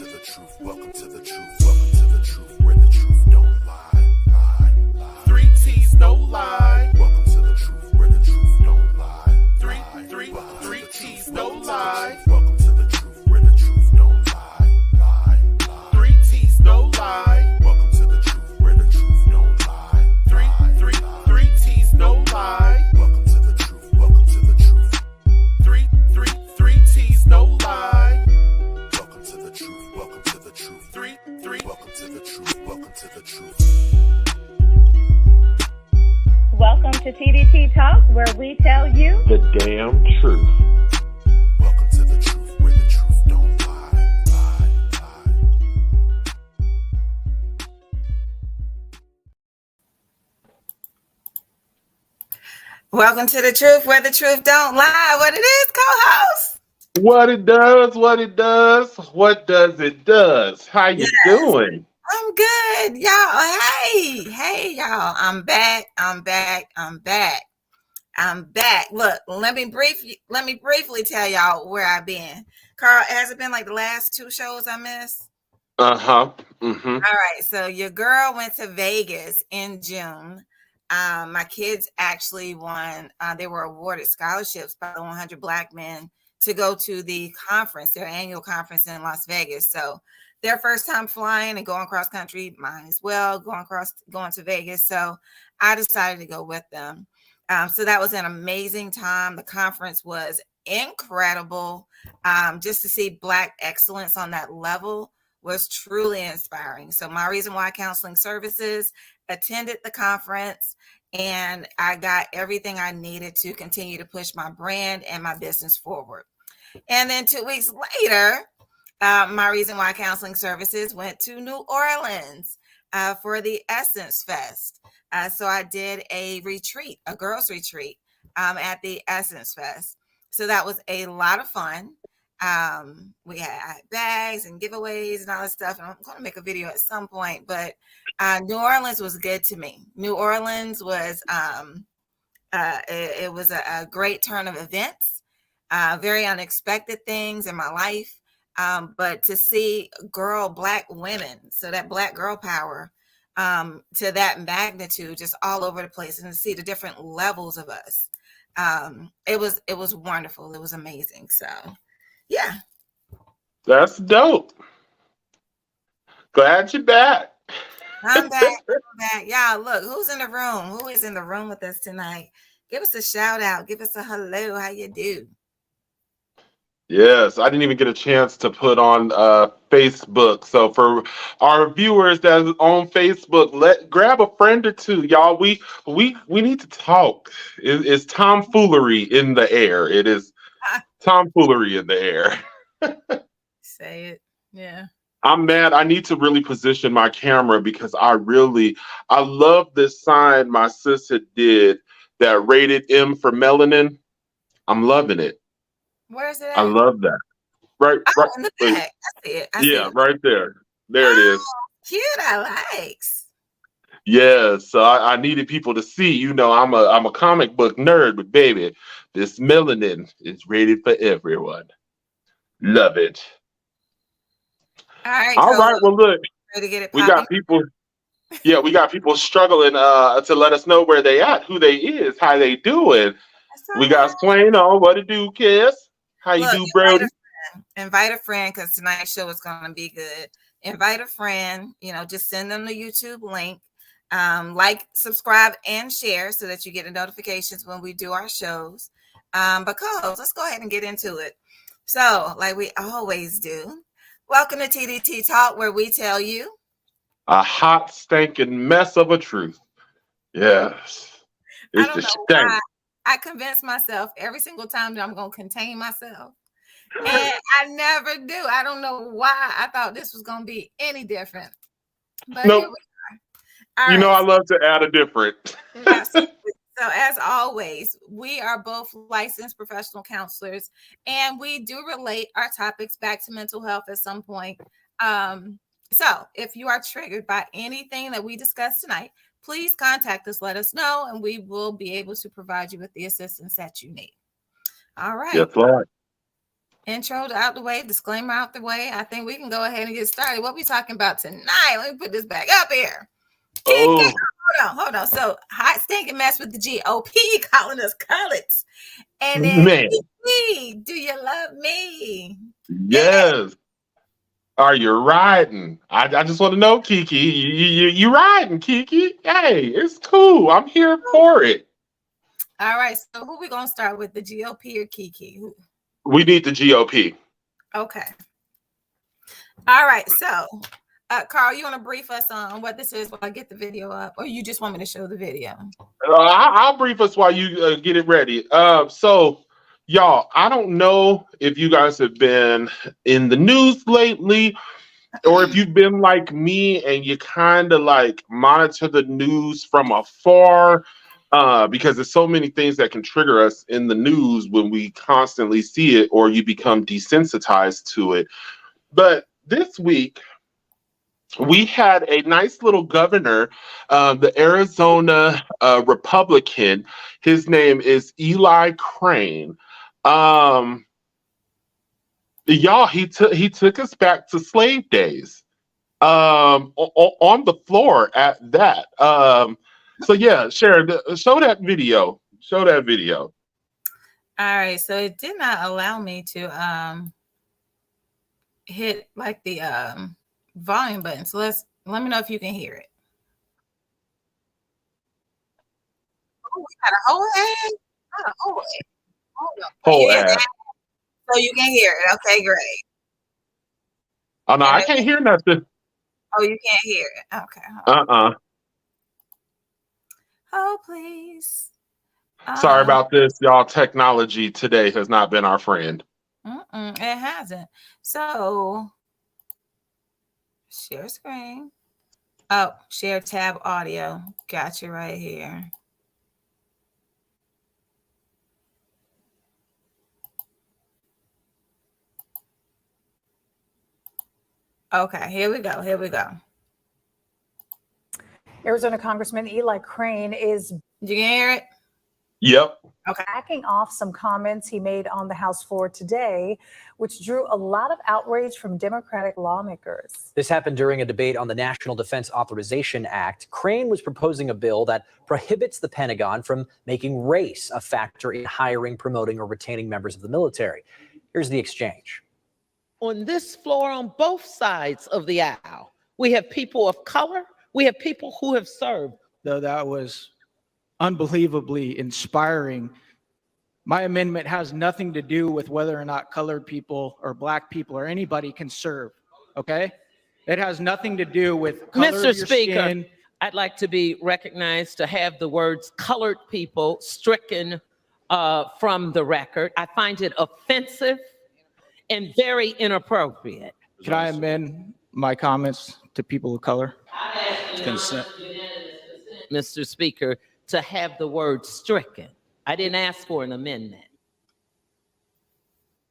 to the truth. Welcome to the truth. Welcome to the truth, where the truth don't lie. 3 T's, no lie. Welcome to the truth, where the truth don't lie. Three T's, no lie. Welcome to the truth, where the truth don't lie. 3 T's, no lie. Welcome to the truth, where the truth don't lie. Three T's, no lie. Welcome to the truth. Welcome to the truth. Three T's, no lie. Welcome to the truth. Welcome to the truth. Three. Welcome to the truth. Welcome to the truth. Welcome to T.D.T Talk, where we tell you the damn truth. Welcome to the truth, where the truth don't lie. Welcome to the truth, where the truth don't lie. What it is, co-host? What it does. What does it does? How you doing? I'm good, y'all. Hey, y'all. I'm back. Look, let me briefly tell y'all where I've been. Carl, has it been like the last 2 shows I missed? Mm-hmm. All right, so your girl went to Vegas in June. My kids actually won. They were awarded scholarships by the 100 Black men to go to the conference, their annual conference in Las Vegas. So their first time flying and going cross country, mine as well, going to Vegas. So I decided to go with them. So that was an amazing time. The conference was incredible. Just to see Black excellence on that level was truly inspiring. So my Reason Why Counseling Services attended the conference, and I got everything I needed to continue to push my brand and my business forward. And then 2 weeks later, my Reason Why Counseling Services went to New Orleans for the Essence Fest. So I did a girls retreat at the Essence Fest. So that was a lot of fun. We had bags and giveaways and all this stuff. And I'm going to make a video at some point, but New Orleans was good to me. New Orleans was, it was a great turn of events. Very unexpected things in my life. But to see Black women, so that Black girl power, to that magnitude, just all over the place, and to see the different levels of us. It was wonderful. It was amazing. So yeah. That's dope. Glad you're back. I'm back. Y'all, look, who's in the room? Who is in the room with us tonight? Give us a shout out. Give us a hello. How you do? Yes, I didn't even get a chance to put on Facebook. So for our viewers that's on Facebook, grab a friend or two, y'all. We need to talk. It's tomfoolery in the air. It is tomfoolery in the air. Say it. Yeah. I'm mad. I need to really position my camera because I love this sign my sister did that rated M for melanin. I'm loving it. Where's it at? I love that. Right. In the back. I see it. Right there. There it is. Cute. I likes. Yeah. So I needed people to see. I'm a comic book nerd, but baby, this melanin is rated for everyone. Love it. All right. Well, look, ready to get it we got people. Yeah, we got people struggling to let us know where they at, who they is, how they doing. We got Swain on. What to do, Kiss? How you do, Brody? Invite a friend, because tonight's show is going to be good. Invite a friend. Just send them the YouTube link. Like, subscribe, and share so that you get the notifications when we do our shows. Because let's go ahead and get into it. So, like we always do, welcome to T.D.T Talk, where we tell you a hot, stankin' mess of a truth. Yes. I don't know why I convince myself every single time that I'm going to contain myself. And I never do. I don't know why I thought this was going to be any different. But nope. Here we are. I love to add a different. Absolutely. So as always, we are both licensed professional counselors, and we do relate our topics back to mental health at some point. So if you are triggered by anything that we discussed tonight, please contact us, let us know, and we will be able to provide you with the assistance that you need. All right. That's right. Intro out the way, disclaimer out the way. I think we can go ahead and get started. What we talking about tonight? Let me put this back up here. Oh, Hold on. So hot stinking mess with the GOP calling us coloreds. And then man. Keke, do you love me? Yes. Are you riding? I just want to know, Keke. You riding, Keke? Hey, it's cool. I'm here for it. All right. So who we gonna start with? The GOP or Keke? We need the GOP. Okay. All right. So Carl, you want to brief us on what this is while I get the video up, or you just want me to show the video? I'll brief us while you get it ready. So, y'all, I don't know if you guys have been in the news lately, or if you've been like me and you kind of like monitor the news from afar, because there's so many things that can trigger us in the news when we constantly see it, or you become desensitized to it. But this week, we had a nice little governor, the Arizona Republican. His name is Eli Crane. Y'all, he took us back to slave days. On the floor at that. So yeah, Sharon, show that video. Show that video. All right. So it did not allow me to hit like the volume button. So let me know if you can hear it. Oh, we got a whole ad. Got a whole ad. Whole ad. So you can hear it. Okay, great. Oh no, I can't hear nothing. Oh, you can't hear it. Okay. Oh, please. Sorry about this, y'all. Technology today has not been our friend. It hasn't. So share screen. Oh, share tab audio. Got you right here. Okay, here we go. Arizona Congressman Eli Crane is You can hear it? Yep. Okay. Backing off some comments he made on the House floor today, which drew a lot of outrage from Democratic lawmakers. This happened during a debate on the National Defense Authorization Act. Crane was proposing a bill that prohibits the Pentagon from making race a factor in hiring, promoting, or retaining members of the military. Here's the exchange. On this floor, on both sides of the aisle, we have people of color, we have people who have served. Though that was unbelievably inspiring. My amendment has nothing to do with whether or not colored people or black people or anybody can serve, okay? It has nothing to do with color Mr. of your Speaker, skin. I'd like to be recognized to have the words colored people stricken from the record. I find it offensive and very inappropriate. Can I amend my comments to people of color? Consent. Mr. Speaker, to have the word stricken. I didn't ask for an amendment.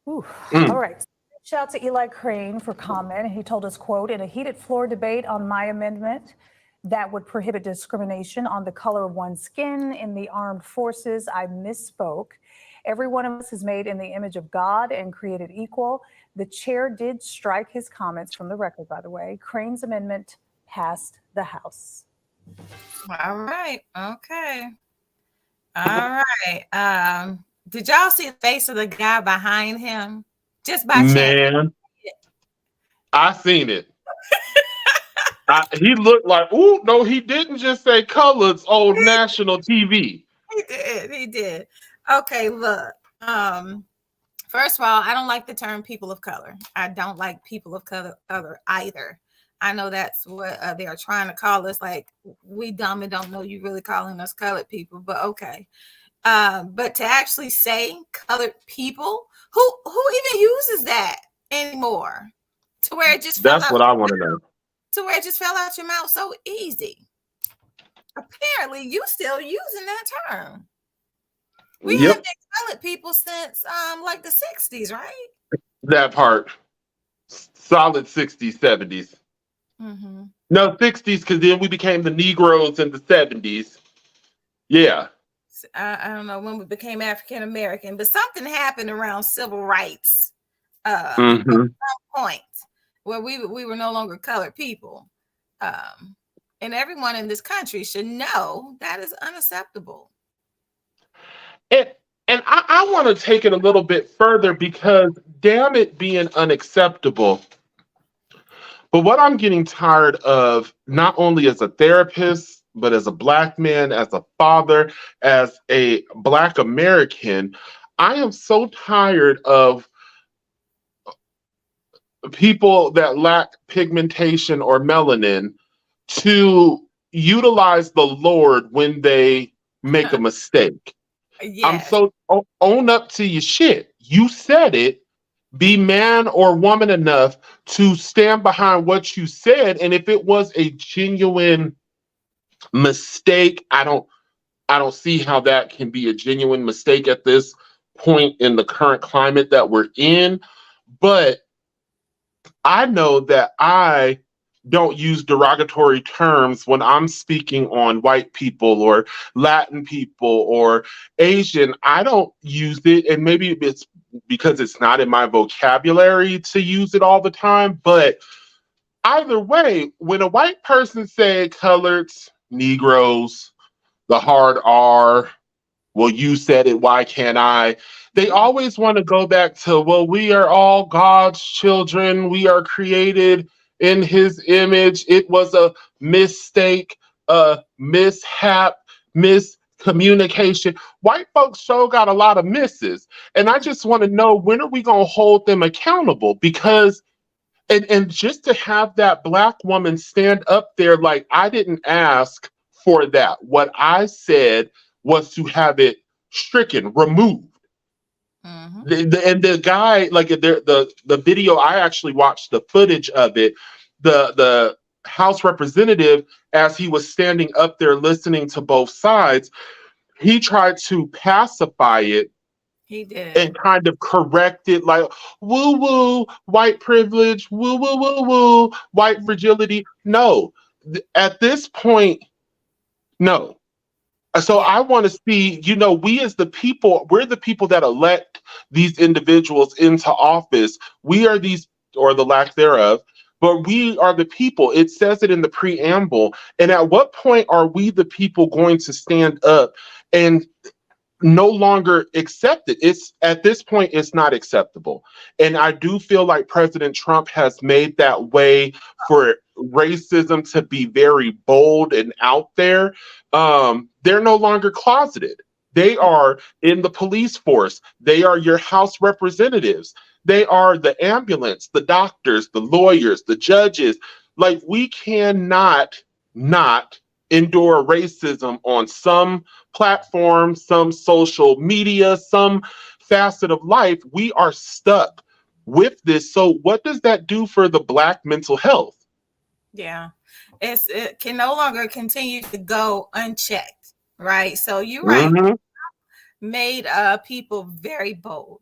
All right. Shout out to Eli Crane for comment. He told us, quote, in a heated floor debate on my amendment that would prohibit discrimination on the color of one's skin in the armed forces, I misspoke. Every one of us is made in the image of God and created equal. The chair did strike his comments from the record, by the way. Crane's amendment passed the House. All right. Okay. All right. Did y'all see the face of the guy behind him? Just by chance. Man, I seen it. He looked like, oh, no, he didn't just say colors on national TV. He did. Okay, look. First of all, I don't like the term people of color. I don't like people of color either. I know that's what they are trying to call us. Like, we dumb and don't know you really calling us colored people, but okay. But to actually say colored people, who even uses that anymore? To where it just That's what I want to know. To where it just fell out your mouth so easy. Apparently, you still using that term. We have been colored people since like the 60s, right? That part. Solid 60s, 70s. Mm-hmm. No, 60s, because then we became the Negroes in the 70s. Yeah. I don't know when we became African American, but something happened around civil rights. Mhm. At some point where we were no longer colored people. And everyone in this country should know that is unacceptable. And and I want to take it a little bit further because damn it being unacceptable. But what I'm getting tired of, not only as a therapist, but as a black man, as a father, as a black American, I am so tired of people that lack pigmentation or melanin to utilize the Lord when they make a mistake. I'm Yes. so own up to your shit. You said it. Be man or woman enough to stand behind what you said. And if it was a genuine mistake, I don't see how that can be a genuine mistake at this point in the current climate that we're in. But I know that I don't use derogatory terms when I'm speaking on white people or Latin people or Asian. I don't use it, and maybe it's because it's not in my vocabulary to use it all the time. But either way, when a white person say coloreds, Negroes, the hard R, well, you said it, why can't I? They always want to go back to, well, we are all God's children. We are created in his image. It was a mistake, a mishap, miscommunication. White folks sure got a lot of misses. And I just want to know, when are we going to hold them accountable? Because and just to have that black woman stand up there like, I didn't ask for that. What I said was to have it stricken, removed. Mhm. And the guy, like the video, I actually watched the footage of it. The House representative, as he was standing up there listening to both sides, he tried to pacify it He did. and kind of correct it, like woo woo, white privilege, woo woo woo woo, white fragility. No, at this point, no. So Yeah. I want to see, we as the people, we're the people that elect these individuals into office. We are these, or the lack thereof, but we are the people. It says it in the preamble. And at what point are we the people going to stand up and no longer accepted? It's at this point, it's not acceptable. And I do feel like President Trump has made that way for racism to be very bold and out there. They're no longer closeted. They are in the police force. They are your House representatives. They are the ambulance, the doctors, the lawyers, the judges. Like, we cannot not endure racism on some platform, some social media, some facet of life. We are stuck with this. So what does that do for the black mental health? Yeah. It can no longer continue to go unchecked, right? So you're right. Mhm. Made people very bold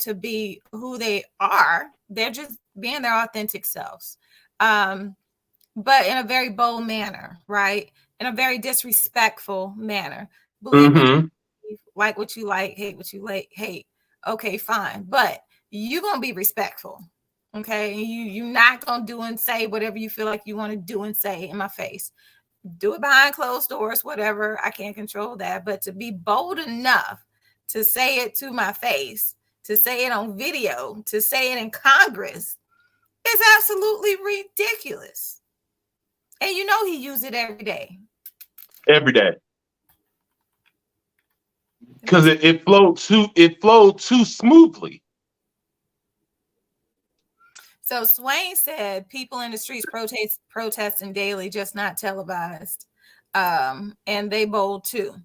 to be who they are. They're just being their authentic selves. But in a very bold manner, right? In a very disrespectful manner. Believe what you Mhm. believe, like what you like, hate what you hate. Okay, fine. But you're gonna be respectful. Okay. You're not gonna do and say whatever you feel like you want to do and say in my face. Do it behind closed doors, whatever. I can't control that. But to be bold enough to say it to my face, to say it on video, to say it in Congress is absolutely ridiculous. And you know he used it every day. Every day. Because it flowed too smoothly. So Swain said people in the streets protesting daily, just not televised. And they bold too.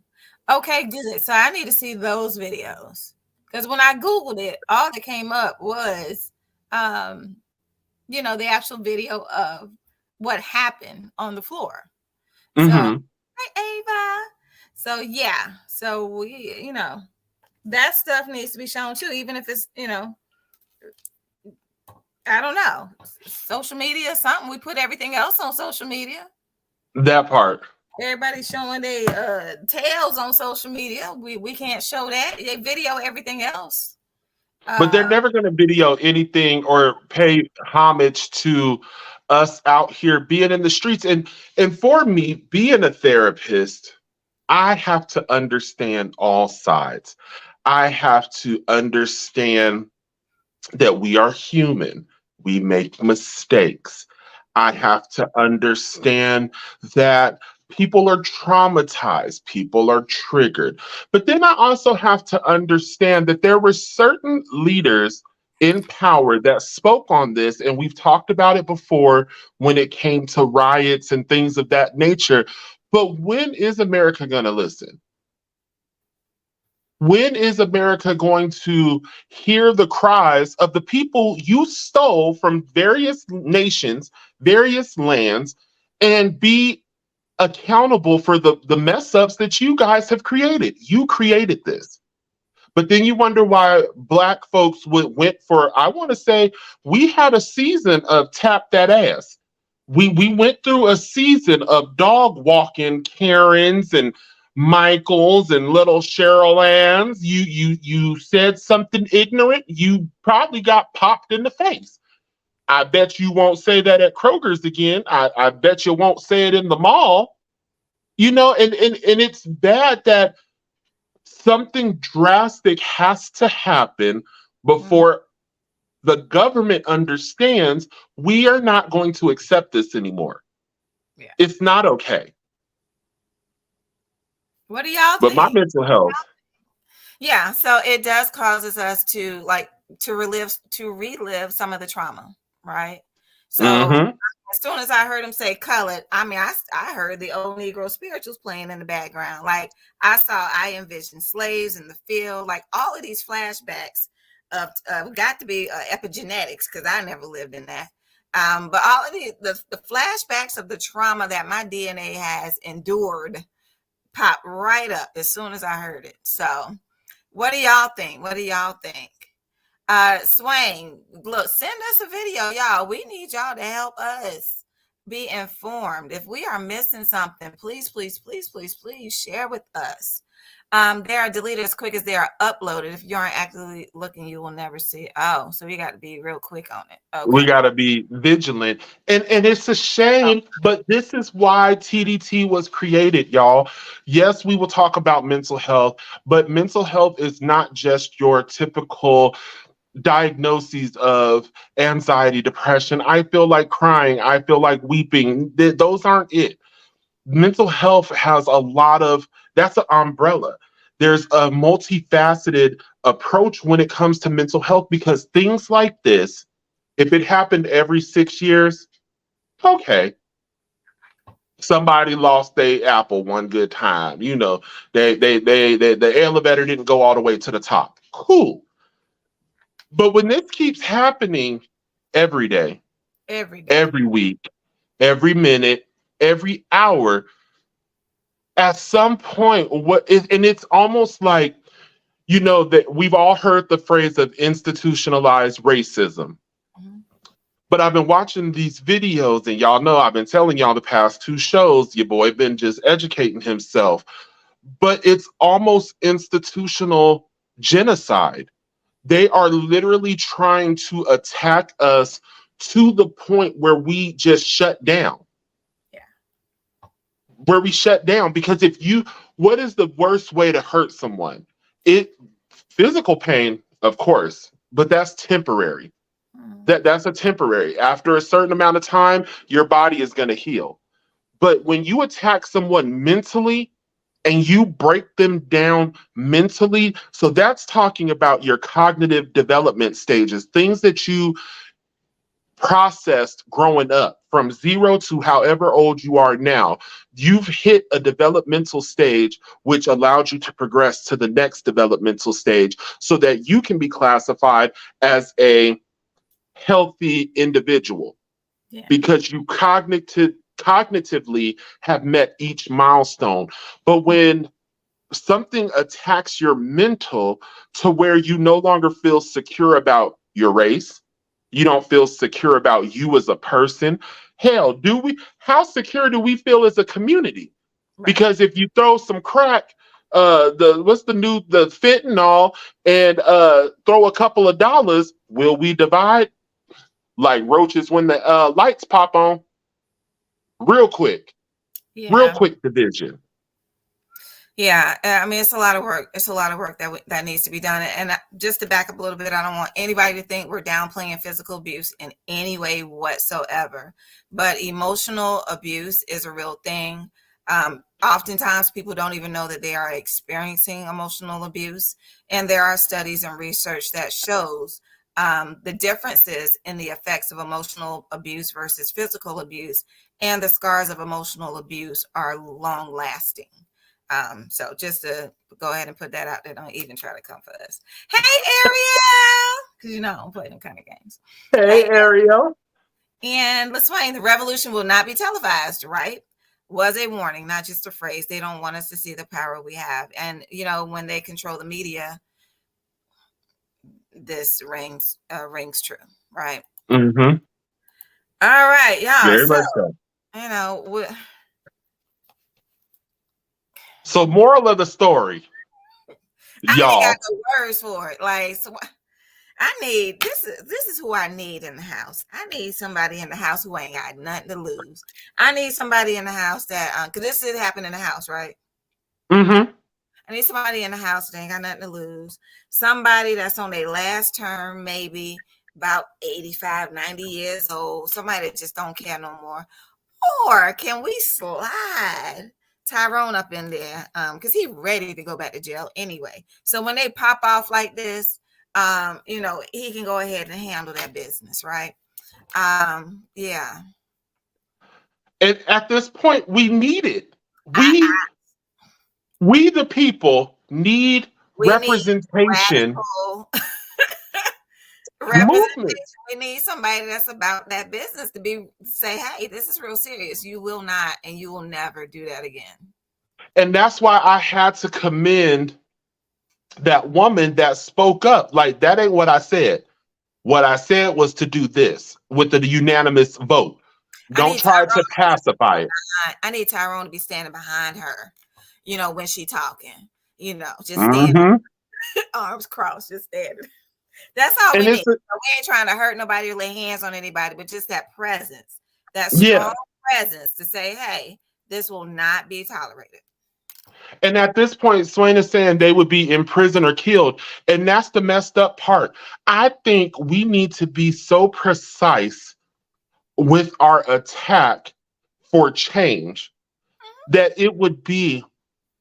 Okay, good. So I need to see those videos. Because when I Googled it, all that came up was the actual video of what happened on the floor. So Mhm. hi Ava. So yeah. So we, that stuff needs to be shown too, even if it's, I don't know, social media, something. We put everything else on social media. That part. Everybody's showing their tails on social media. We can't show that. They video everything else. But they're never going to video anything or pay homage to us out here being in the streets. And for me, being a therapist, I have to understand all sides. I have to understand that we are human. We make mistakes. I have to understand that people are traumatized, people are triggered. But then I also have to understand that there were certain leaders in power that spoke on this, and we've talked about it before when it came to riots and things of that nature. But when is America going to listen? When is America going to hear the cries of the people you stole from various nations, various lands, and be accountable for the mess ups that you guys have created? You created this. But then you wonder why Black folks went for, I want to say, we had a season of tap that ass. We went through a season of dog walking Karens and Michaels and little Cheryl Ann's. You said something ignorant, you probably got popped in the face. I bet you won't say that at Kroger's again. I bet you won't say it in the mall. You know, and it's bad that something drastic has to happen before the government understands we are not going to accept this anymore. Yeah. It's not okay. What do y'all But think? my mental health. Yeah, so it does causes us to relive some of the trauma, right? So as soon as I heard him say colored, I mean, I heard the old Negro spirituals playing in the background. Like I envisioned slaves in the field, like all of these flashbacks of got to be epigenetics, because I never lived in that. But all of the flashbacks of the trauma that my DNA has endured popped right up as soon as I heard it. So what do y'all think? What do y'all think? Swain, look, send us a video, y'all. We need y'all to help us be informed. If we are missing something, please share with us. They are deleted as quick as they are uploaded. If you aren't actively looking, you will never see it. Oh, so we got to be real quick on it. Okay. We got to be vigilant. And it's a shame, but this is why T.D.T was created, y'all. Yes, we will talk about mental health, but mental health is not just your typical diagnoses of anxiety, depression. I feel like crying. I feel like weeping. Those aren't it. Mental health has a lot of, that's an umbrella. There's a multifaceted approach when it comes to mental health, because things like this, if it happened every 6 years, okay. Somebody lost their apple one good time. You know, the elevator didn't go all the way to the top. Cool. But when this keeps happening every day, every week, every minute, every hour, at some point, and it's almost like, you know, that we've all heard the phrase of institutionalized racism. But I've been watching these videos, and y'all know I've been telling y'all the past 2 shows, your boy been just educating himself. But it's almost institutional genocide. They are literally trying to attack us to the point where we just shut down. Yeah. Where we shut down, because what is the worst way to hurt someone? Physical pain, of course, but that's temporary. That's a temporary. After a certain amount of time, your body is going to heal. But when you attack someone mentally, and you break them down mentally, so that's talking about your cognitive development stages, things that you processed growing up from 0 to however old you are now. You've hit a developmental stage which allowed you to progress to the next developmental stage so that you can be classified as a healthy individual. Yeah. Because you cognitively have met each milestone. But when something attacks your mental to where you no longer feel secure about your race, you don't feel secure about you as a person. Hell, how secure do we feel as a community? Right. Because if you throw some crack the fentanyl and throw a couple of dollars, will we divide like roaches when the lights pop on? Real quick, real Yeah. quick division. Yeah, I mean, it's a lot of work. It's a lot of work that needs to be done. And just to back up a little bit, I don't want anybody to think we're downplaying physical abuse in any way whatsoever. But emotional abuse is a real thing. Oftentimes, people don't even know that they are experiencing emotional abuse. And there are studies and research that shows the differences in the effects of emotional abuse versus physical abuse. And the scars of emotional abuse are long lasting. So just to go ahead and put that out there, don't even try to come for us. Hey, Ariel, because I don't play them kind of games. Hey, Ariel. And LaSwain, the revolution will not be televised, right? Was a warning, not just a phrase. They don't want us to see the power we have. And, when they control the media, this rings true, right? Mm-hmm. All right, y'all. Very much so. So, moral of the story, I y'all. ain't got no words for it. Like, so I need this is who I need in the house. I need somebody in the house who ain't got nothing to lose. I need somebody in the house that because this did happen in the house, right? Mm-hmm. I need somebody in the house that ain't got nothing to lose. Somebody that's on their last term, maybe about 85, 90 years old. Somebody that just don't care no more. Or can we slide Tyrone up in there? Because he's ready to go back to jail anyway. So when they pop off like this, he can go ahead and handle that business, right? Yeah. And at this point, we need it. We the people need representation. Representation. We need somebody that's about that business to say, hey, this is real serious. You will not, and you will never do that again. And that's why I had to commend that woman that spoke up. Like, that ain't what I said. What I said was to do this with the unanimous vote. Don't try to pacify it. I need Tyrone to be standing behind her, when she talking, just standing, arms crossed, just standing. That's all we need. We ain't trying to hurt nobody or lay hands on anybody, but just that presence, that strong presence to say, hey, this will not be tolerated. And at this point, Swain is saying they would be in prison or killed. And that's the messed up part. I think we need to be so precise with our attack for change that it would be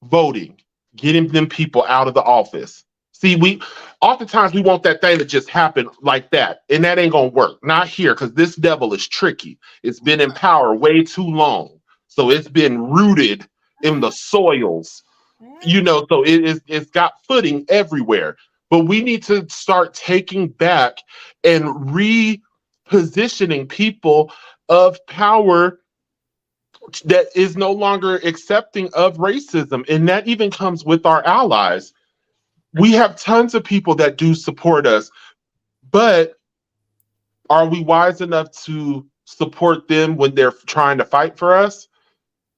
voting, getting them people out of the office. See, oftentimes we want that thing to just happen like that, and that ain't gonna work. Not here, because this devil is tricky. It's been in power way too long, so it's been rooted in the soils, so it's got footing everywhere. But we need to start taking back and repositioning people of power that is no longer accepting of racism. And that even comes with our allies. We have tons of people that do support us, but are we wise enough to support them when they're trying to fight for us?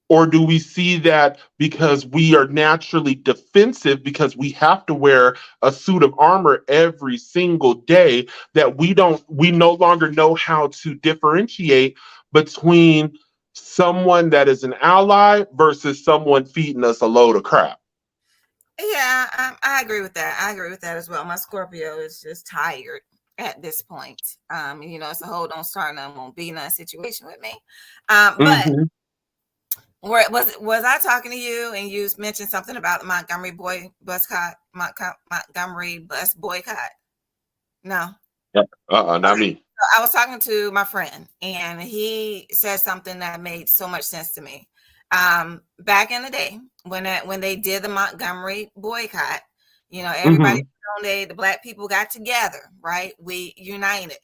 Or do we see that because we are naturally defensive, because we have to wear a suit of armor every single day, that we no longer know how to differentiate between someone that is an ally versus someone feeding us a load of crap? Yeah, I agree with that. I agree with that as well. My Scorpio is just tired at this point. It's a whole don't start none, won't be none situation with me. But was I talking to you and you mentioned something about the Montgomery bus boycott? No. Not me. I was talking to my friend and he said something that made so much sense to me. Back in the day when they did the Montgomery boycott, everybody, the Black people got together, right? We united,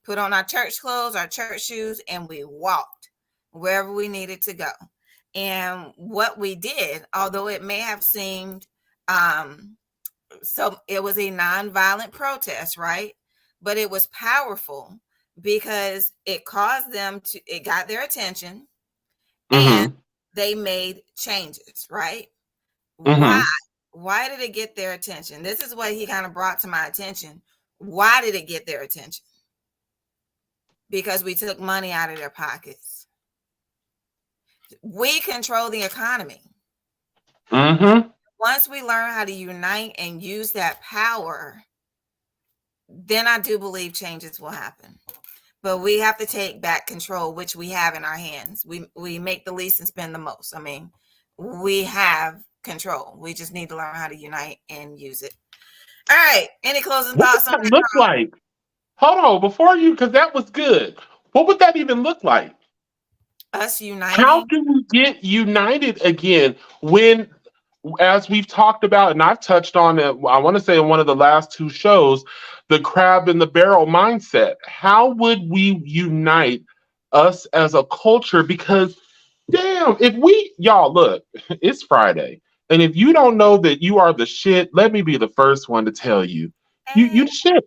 put on our church clothes, our church shoes, and we walked wherever we needed to go. And what we did, although it may have seemed, so it was a nonviolent protest, right? But it was powerful because it got their attention and they made changes, right? Why? Why did it get their attention? This is what he kind of brought to my attention. Why did it get their attention? Because we took money out of their pockets. We control the economy. Mm-hmm. Once we learn how to unite and use that power, then I do believe changes will happen. But we have to take back control, which we have in our hands. We make the least and spend the most. I mean, we have control. We just need to learn how to unite and use it. All right. Any closing What thoughts does on that that? look like? Hold on, before you, because that was good. What would that even look like? Us How uniting? do we get united again when, as we've talked about, and I've touched on it, I want to say in one of the last two shows, the crab in the barrel mindset. How would we unite us as a culture? Because damn, if we, y'all, look, it's Friday. And if you don't know that you are the shit, let me be the first one to tell you. You the shit.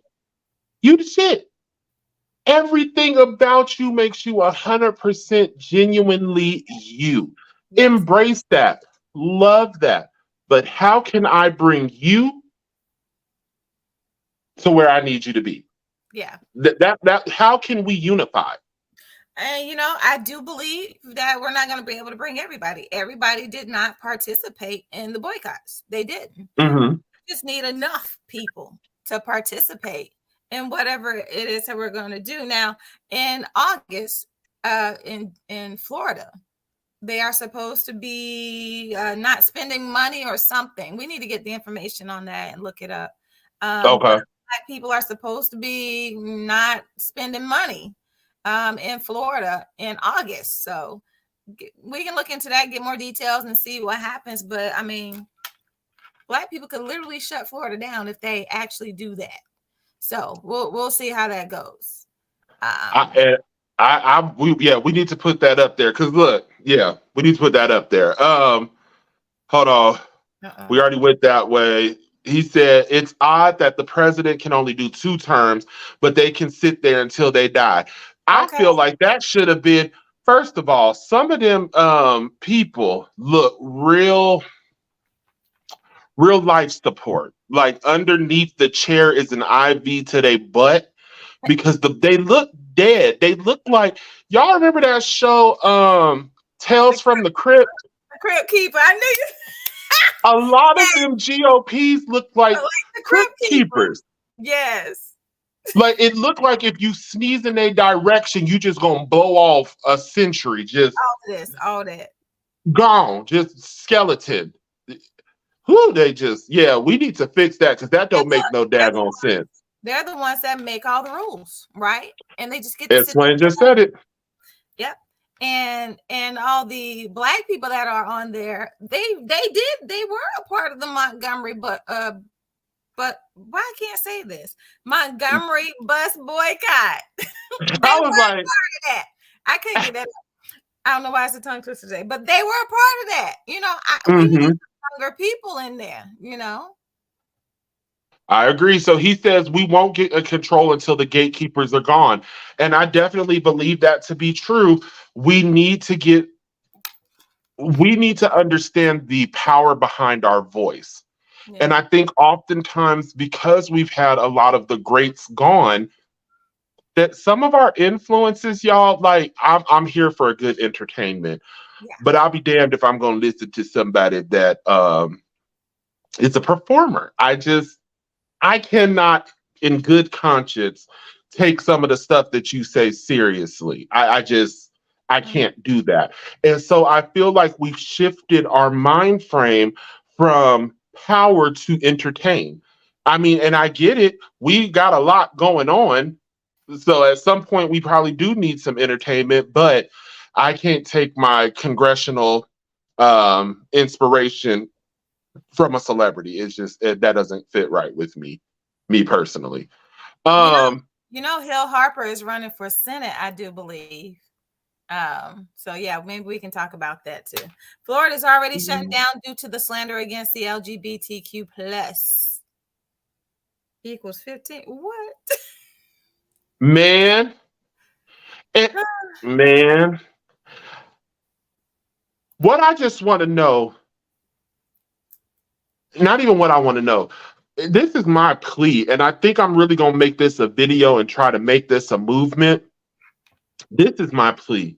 You the shit. Everything about you makes you 100% genuinely you. Yes. Embrace that. Love that. But how can I bring you to where I need you to be? Yeah. That how can we unify? And I do believe that we're not going to be able to bring everybody. Everybody did not participate in the boycotts. They didn't. Mm-hmm. Just need enough people to participate in whatever it is that we're going to do. Now, in August, in Florida, they are supposed to be not spending money or something. We need to get the information on that and look it up. Okay. Black people are supposed to be not spending money in Florida in August. So we can look into that, get more details, and see what happens. But I mean, Black people could literally shut Florida down if they actually do that. So we'll see how that goes. We need to put that up there because look, yeah, we need to put that up there. Hold on, we already went that way. He said it's odd that the president can only do 2 terms, but they can sit there until they die. I Okay. feel like that should have been. First of all, some of them people look real life support. Like underneath the chair is an IV to their butt because they look dead. They look like y'all remember that show Tales from the Crypt? The Crypt Keeper. I knew you. A lot of them GOPs look like The Crypt Keepers. Yes. Like it looked like if you sneeze in a direction, you just gonna blow off a century. Just All that. gone. Just skeleton. Who they just we need to fix that because that don't make no daggone sense. They're the ones that make all the rules, right? And they just get to sit Explain just said it. Yep. And all the Black people that are on there, they were a part of the Montgomery, but why I can't say this Montgomery bus boycott. I was like, that. I can't get that. I don't know why it's a tongue twister today, but they were a part of that. We need younger people in there. I agree. So he says we won't get a control until the gatekeepers are gone. And I definitely believe that to be true. We need to understand the power behind our voice. Yeah. And I think oftentimes because we've had a lot of the greats gone, that some of our influences, y'all, like I'm here for a good entertainment, but I'll be damned if I'm going to listen to somebody that is a performer. I cannot, in good conscience, take some of the stuff that you say seriously. I can't do that. And so I feel like we've shifted our mind frame from power to entertain. I mean, and I get it. We got a lot going on. So at some point, we probably do need some entertainment, but I can't take my congressional inspiration from a celebrity. It's just that doesn't fit right with me personally. Hill Harper is running for Senate, I do believe. So yeah, maybe we can talk about that too. Florida's already shut down due to the slander against the LGBTQ plus equals 15. What? Man. What I just want to know, not even what I want to know. This is my plea, and I think I'm really gonna make this a video and try to make this a movement. This is my plea.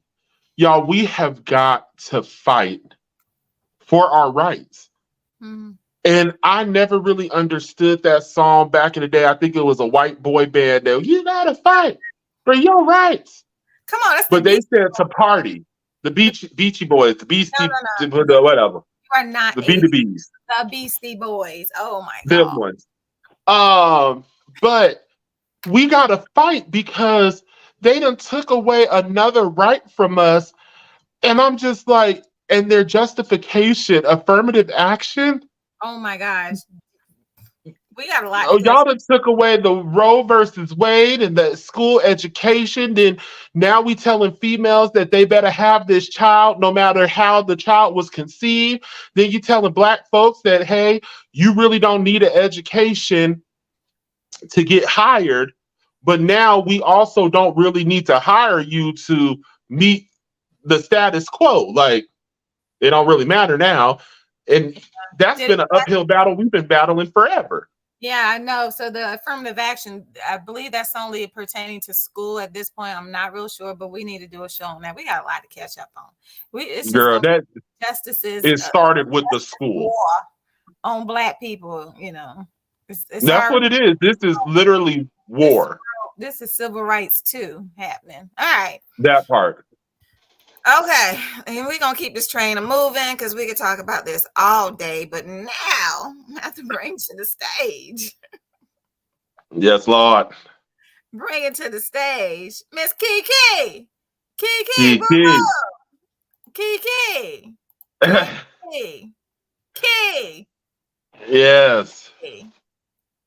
Y'all, we have got to fight for our rights. Mhm. And I never really understood that song back in the day. I think it was a white boy band that you gotta fight for your rights. Come on, that's the But they Beastie said to Boys. party. The Beachy Boys, the No, Beastie, no, no. whatever. You are not The 80s. B2Bs. The Beastie Boys. Oh my Them God. ones. But we gotta fight because they done took away another right from us. And I'm just like, and their justification, affirmative action. Oh my gosh. We got a lot to Oh, catch. y'all done took away the Roe versus Wade and the school education. Then now we telling females that they better have this child no matter how the child was conceived. Then you telling black folks that, hey, you really don't need an education to get hired. But now we also don't really need to hire you to meet the status quo. Like, it don't really matter now. And that's Did been it an uphill battle we've been battling forever. Yeah, I know. So the affirmative action, I believe that's only pertaining to school at this point. I'm not real sure, but we need to do a show on that. We got a lot to catch up on. It's just Girl, gonna that be justices it started with the school. war on black people. You know, it's That's our what it is. This is literally war. this is civil rights too happening. All right. That part. Okay, and we're gonna keep this train moving because we could talk about this all day. But now I have to bring to the stage. Yes, Lord. Bring it to the stage, Miss Keke. Keke, Keke. Keke. Keke. Keke. Yes.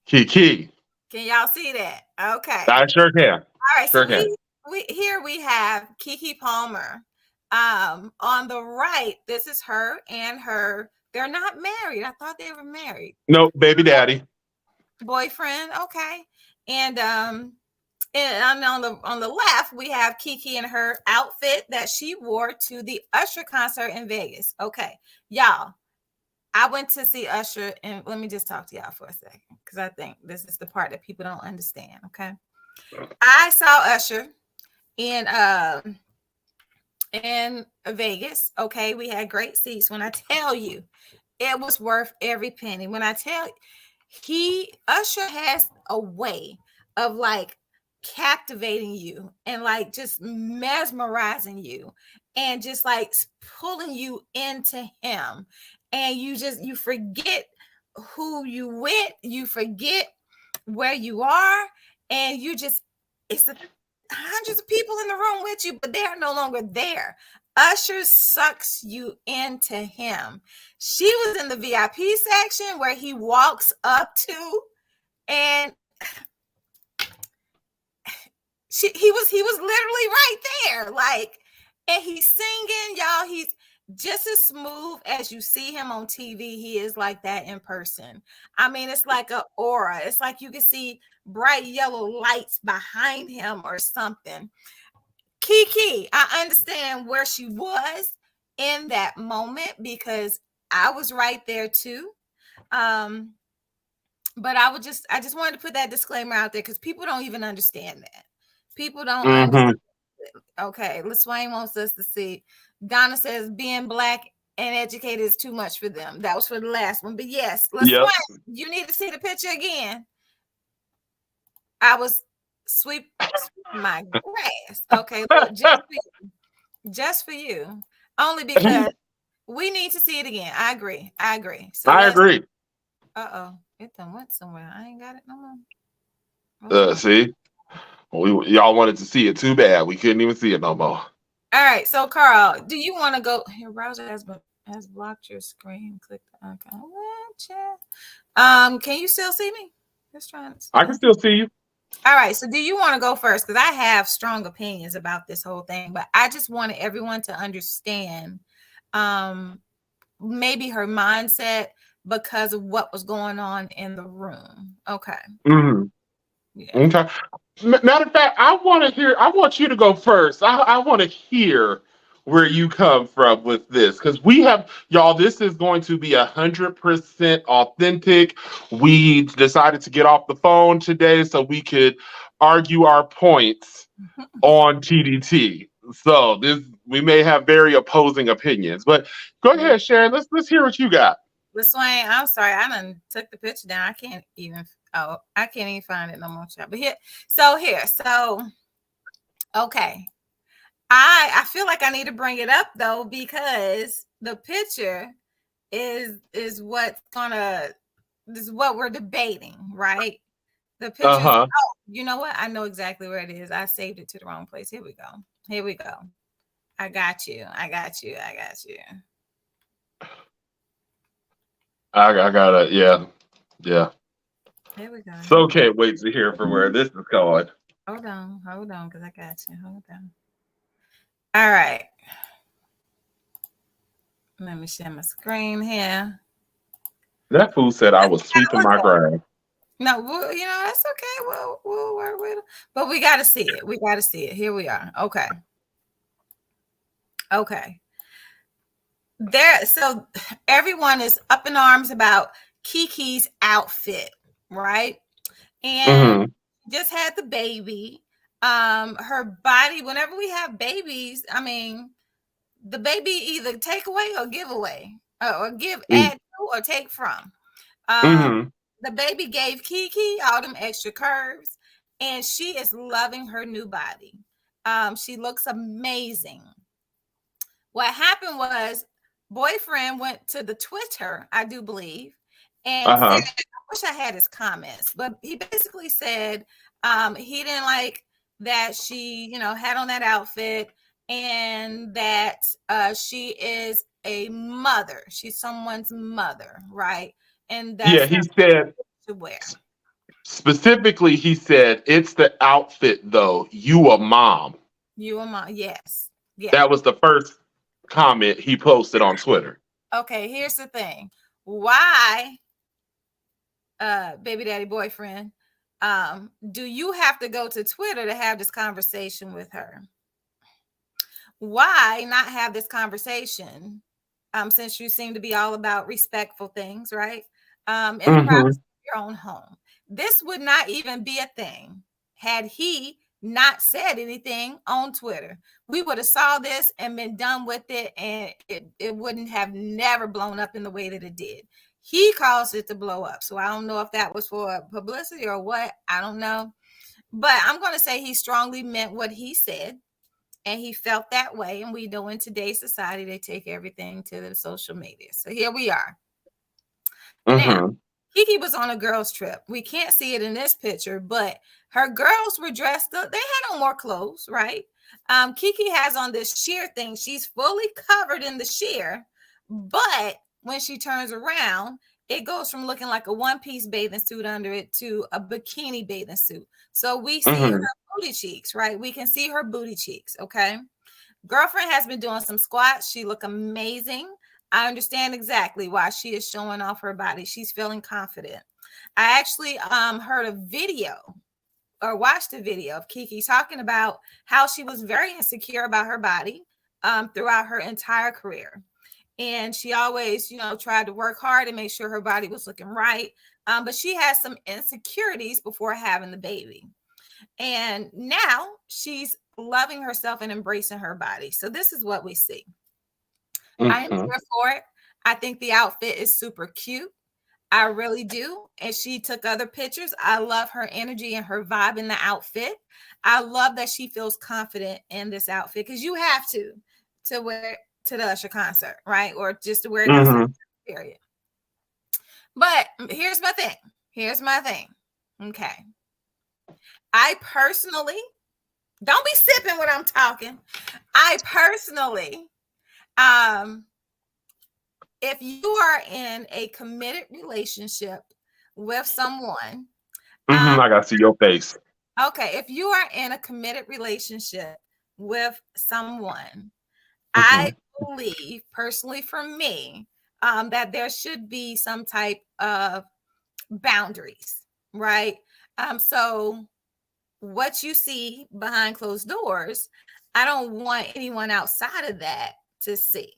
Keke. Can y'all see that? Okay. I sure can. All right. Sure So can. we have Keke Palmer. On the right, this is her and her. They're not married. I thought they were married. No, baby daddy. Boyfriend. Okay. And on the left, we have Keke in her outfit that she wore to the Usher concert in Vegas. Okay, y'all. I went to see Usher, and let me just talk to y'all for a second because I think this is the part that people don't understand. Okay, I saw Usher in Vegas. Okay, we had great seats. When I tell you, it was worth every penny. When I tell you, Usher has a way of like captivating you and like just mesmerizing you and just like pulling you into him, and you forget who you with, you forget where you are, and it's hundreds of people in the room with you, but they are no longer there. Usher sucks you into him. She was in the VIP section where he walks up to, and he was literally right there, like, and he's singing, y'all. He's just as smooth as you see him on TV. He is like that in person. I mean, it's like an aura. It's like you can see bright yellow lights behind him or something. Keke, I understand where she was in that moment because I was right there too. But I just wanted to put that disclaimer out there because people don't even understand that. People don't understand. Okay, LaSwain wants us to see. Donna says being black and educated is too much for them. That was for the last one. But yes, LaSwain, you need to see the picture again. I was sweeping my grass. Okay, look, just for you. Only because we need to see it again. I agree. So I agree. Uh-oh. It done went somewhere. I ain't got it no more. See? Y'all wanted to see it too bad. We couldn't even see it no more. All right. So, Carl, do you want to go? Your browser has blocked your screen. Click the icon. Can you still see me? Just trying to see. I can still see you. All right. So, do you want to go first? Because I have strong opinions about this whole thing, but I just wanted everyone to understand maybe her mindset because of what was going on in the room. Okay. Mm-hmm. Yeah. Okay. Matter of fact, I want you to go first. I want to hear where you come from with this, because we have, y'all, this is going to be 100% authentic. We decided to get off the phone today so we could argue our points on TDT. So this, we may have very opposing opinions, but go ahead, Sharon. Let's hear what you got. LaSwain, I'm sorry, I done took the picture down. I can't even find it no more. But okay. I feel like I need to bring it up though, because the picture is what we're debating, right? The picture. Uh-huh. Oh, you know what? I know exactly where it is. I saved it to the wrong place. Here we go. I got you. I gotta, yeah. Here we go. So can't wait to hear from where this is going. Hold on, because I got you. Hold on. All right. Let me share my screen here. That fool said I was sweeping my ground. No, that's okay. We'll work with it. But we got to see it. Here we are. Okay. So everyone is up in arms about Keke's outfit, right? And just had the baby. Her body, whenever we have babies, I mean, the baby either take away or give away, or add to or take from. The baby gave Keke all them extra curves, and she is loving her new body. She looks amazing. What happened was, boyfriend went to the Twitter, I do believe, and said, I wish I had his comments, but he basically said he didn't like that she, had on that outfit, and that she is a mother. She's someone's mother, right? And that's he said to wear. Specifically, he said, it's the outfit though. You a mom. You a mom, yes. Yeah. That was the first comment he posted on Twitter. Okay, here's the thing. Why, baby daddy boyfriend, do you have to go to Twitter to have this conversation with her? Why not have this conversation, since you seem to be all about respectful things, right? In the privacy of your own home. This would not even be a thing had he not said anything on Twitter. We would have saw this and been done with it, and it wouldn't have never blown up in the way that it did. He caused it to blow up. So I don't know if that was for publicity or what. I don't know. But I'm going to say he strongly meant what he said, and he felt that way. And we know in today's society, they take everything to the social media. So here we are. Now, Keke was on a girls' trip. We can't see it in this picture, but her girls were dressed up. They had on more clothes, right? Keke has on this sheer thing. She's fully covered in the sheer, but when she turns around, it goes from looking like a one-piece bathing suit under it to a bikini bathing suit. So we see her booty cheeks, right? We can see her booty cheeks, okay? Girlfriend has been doing some squats. She look amazing. I understand exactly why she is showing off her body. She's feeling confident. I actually heard a video or watched a video of Keke talking about how she was very insecure about her body throughout her entire career. And she always, tried to work hard and make sure her body was looking right. But she had some insecurities before having the baby. And now she's loving herself and embracing her body. So this is what we see. I am here for it. I think the outfit is super cute. I really do. And she took other pictures. I love her energy and her vibe in the outfit. I love that she feels confident in this outfit, because you have to wear it to the Usher concert, right? Or just to wear it outside, period. But here's my thing. Okay. I personally, don't be sipping when I'm talking. I personally, if you are in a committed relationship with someone, I got to see your face. Okay, if you are in a committed relationship with someone, I believe personally for me that there should be some type of boundaries, right? So what you see behind closed doors, I don't want anyone outside of that to see.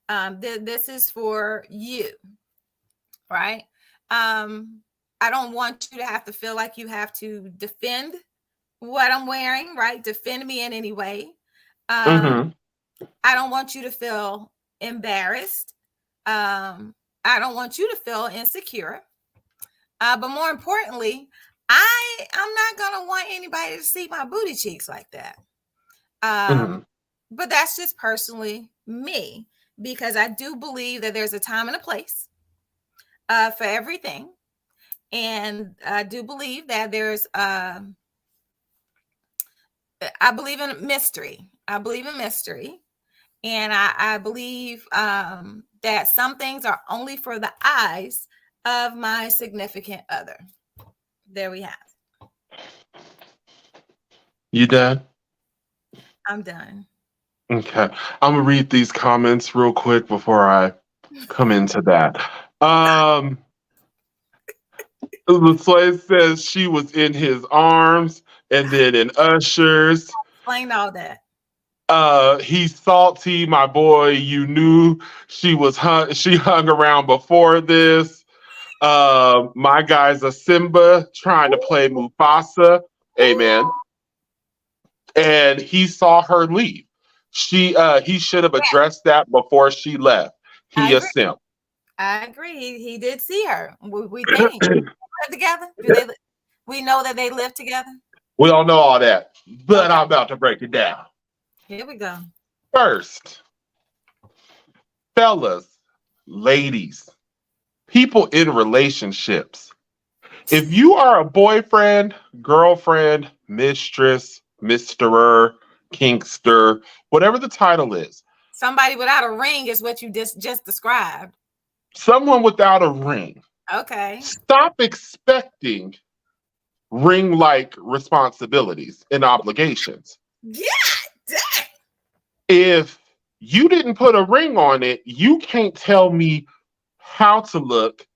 This is for you, right? I don't want you to have to feel like you have to defend what I'm wearing, right? Defend me in any way. I don't want you to feel embarrassed. I don't want you to feel insecure. But more importantly, I'm not gonna want anybody to see my booty cheeks like that. But that's just personally me, because I do believe that there's a time and a place for everything. And I do believe that there's I believe in mystery. I believe in mystery. And I believe that some things are only for the eyes of my significant other. There we have it. You done? I'm done. Okay. I'm gonna read these comments real quick before I come into that. LaSoy says she was in his arms, and then in Usher's. Explain all that. He's salty, my boy. You knew she hung around before this. My guy's a Simba trying to play Mufasa. Amen. And he saw her leave. He should have addressed that before she left. He a simp. I agree. He did see her. We think they live together. We know that they live together. We don't know all that, but I'm about to break it down. Here we go. First, fellas, ladies, people in relationships. If you are a boyfriend, girlfriend, mistress, misterer, kinkster, whatever the title is. Somebody without a ring is what you just described. Someone without a ring. Okay. Stop expecting ring-like responsibilities and obligations. Yeah. Dang. If you didn't put a ring on it, you can't tell me how to look,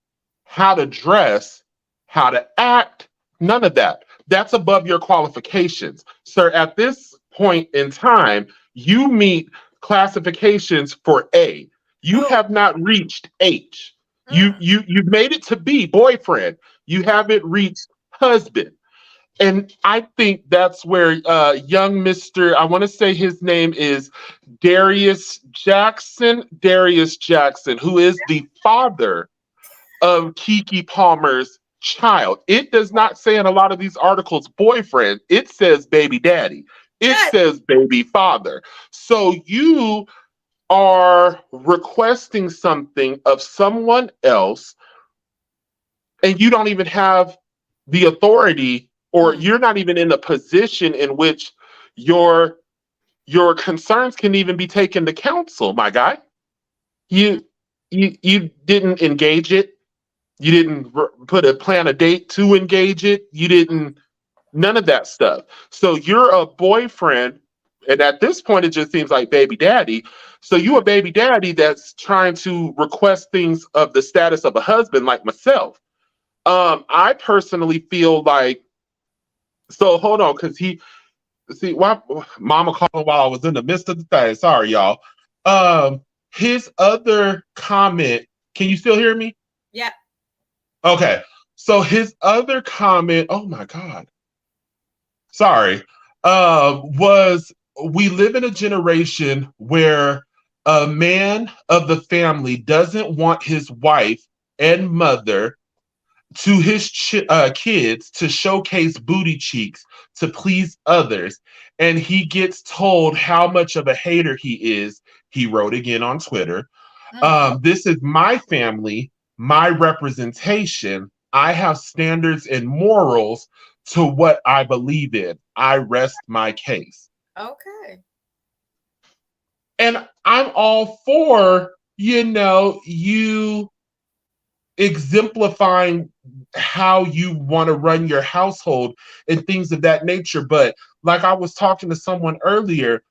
how to dress, how to act, none of that. That's above your qualifications. Sir, at this point in time, you meet classifications for A. You have not reached H. You've made it to B, boyfriend. You haven't reached husband. And I think that's where young Mr., I want to say his name is Darius Jackson, who is the father of Keke Palmer's child. It does not say in a lot of these articles boyfriend. It says baby daddy. It says baby father. So you are requesting something of someone else, and you don't even have the authority, or you're not even in a position in which your concerns can even be taken to counsel, my guy. You didn't engage it. You didn't plan a date to engage it. You didn't, none of that stuff. So you're a boyfriend, and at this point it just seems like baby daddy. So you a baby daddy that's trying to request things of the status of a husband like myself. I personally feel like, so hold on, because why mama called while I was in the midst of the thing. Sorry, y'all. His other comment, can you still hear me? Yeah. Okay. So his other comment, oh my God. Sorry. Was we live in a generation where a man of the family doesn't want his wife and mother to his kids to showcase booty cheeks to please others. And he gets told how much of a hater he is. He wrote again on Twitter. This is my family, my representation. I have standards and morals to what I believe in. I rest my case. Okay. And I'm all for, you exemplifying how you want to run your household and things of that nature. But like I was talking to someone earlier,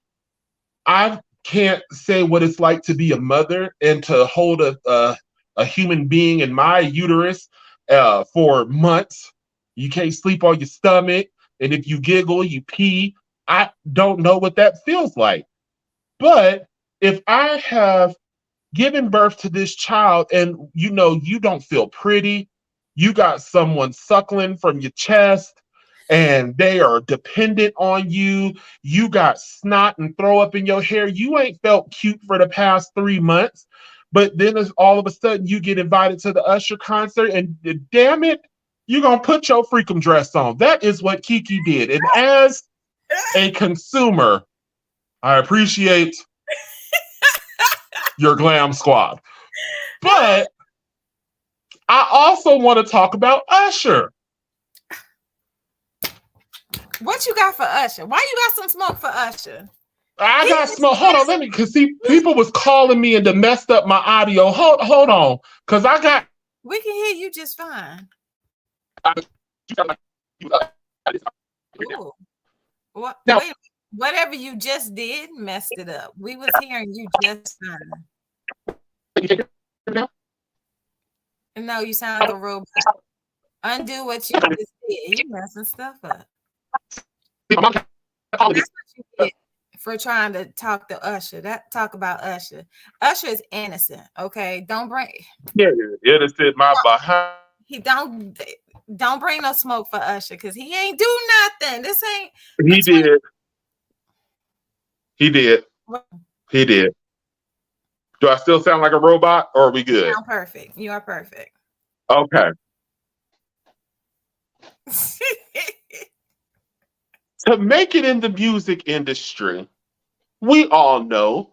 I can't say what it's like to be a mother and to hold a human being in my uterus for months. You can't sleep on your stomach. And if you giggle, you pee. I don't know what that feels like. But if I have given birth to this child and you don't feel pretty, you got someone suckling from your chest and they are dependent on you, you got snot and throw up in your hair, you ain't felt cute for the past 3 months. But then all of a sudden you get invited to the Usher concert and damn it, you're going to put your freakum dress on. That is what Keke did. And as a consumer, I appreciate your glam squad. But I also want to talk about Usher. What you got for Usher? Why you got some smoke for Usher? I got smoke. Hold on, because see, people was calling me and they messed up my audio. Hold on, because I got. We can hear you just fine. Ooh. What? Now, wait, whatever you just did messed it up. We was hearing you just fine. No, you sound like a robot. Undo what you just did. You messing stuff up. That's what you did for trying to talk to Usher. Talk about Usher. Usher is innocent. Okay, don't bring. Yeah, innocent. My behind. He don't bring no smoke for Usher because he ain't do nothing. This ain't. He did. He did. He did. Do I still sound like a robot, or are we good? You sound perfect. You are perfect. Okay. To make it in the music industry, we all know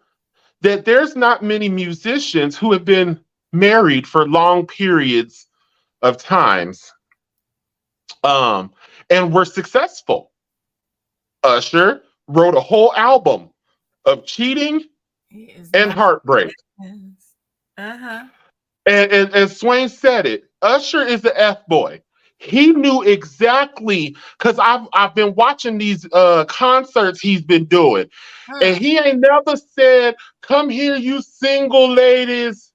that there's not many musicians who have been married for long periods of times, and were successful. Usher wrote a whole album of cheating and heartbreak. Uh-huh. And Swain said it. Usher is the F-boy. He knew exactly, because I've been watching these concerts he's been doing. And he ain't never said, come here, you single ladies,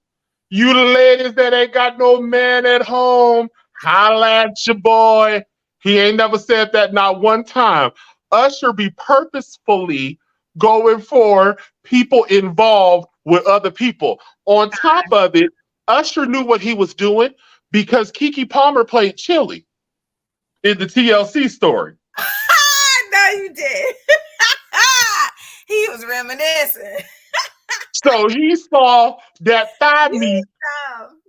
you ladies that ain't got no man at home, holla at your boy. He ain't never said that, not one time. Usher be purposefully going for people involved with other people. On top of it, Usher knew what he was doing because Keke Palmer played Chili in the TLC story. No, you did. He was reminiscing. So he saw that thigh meat.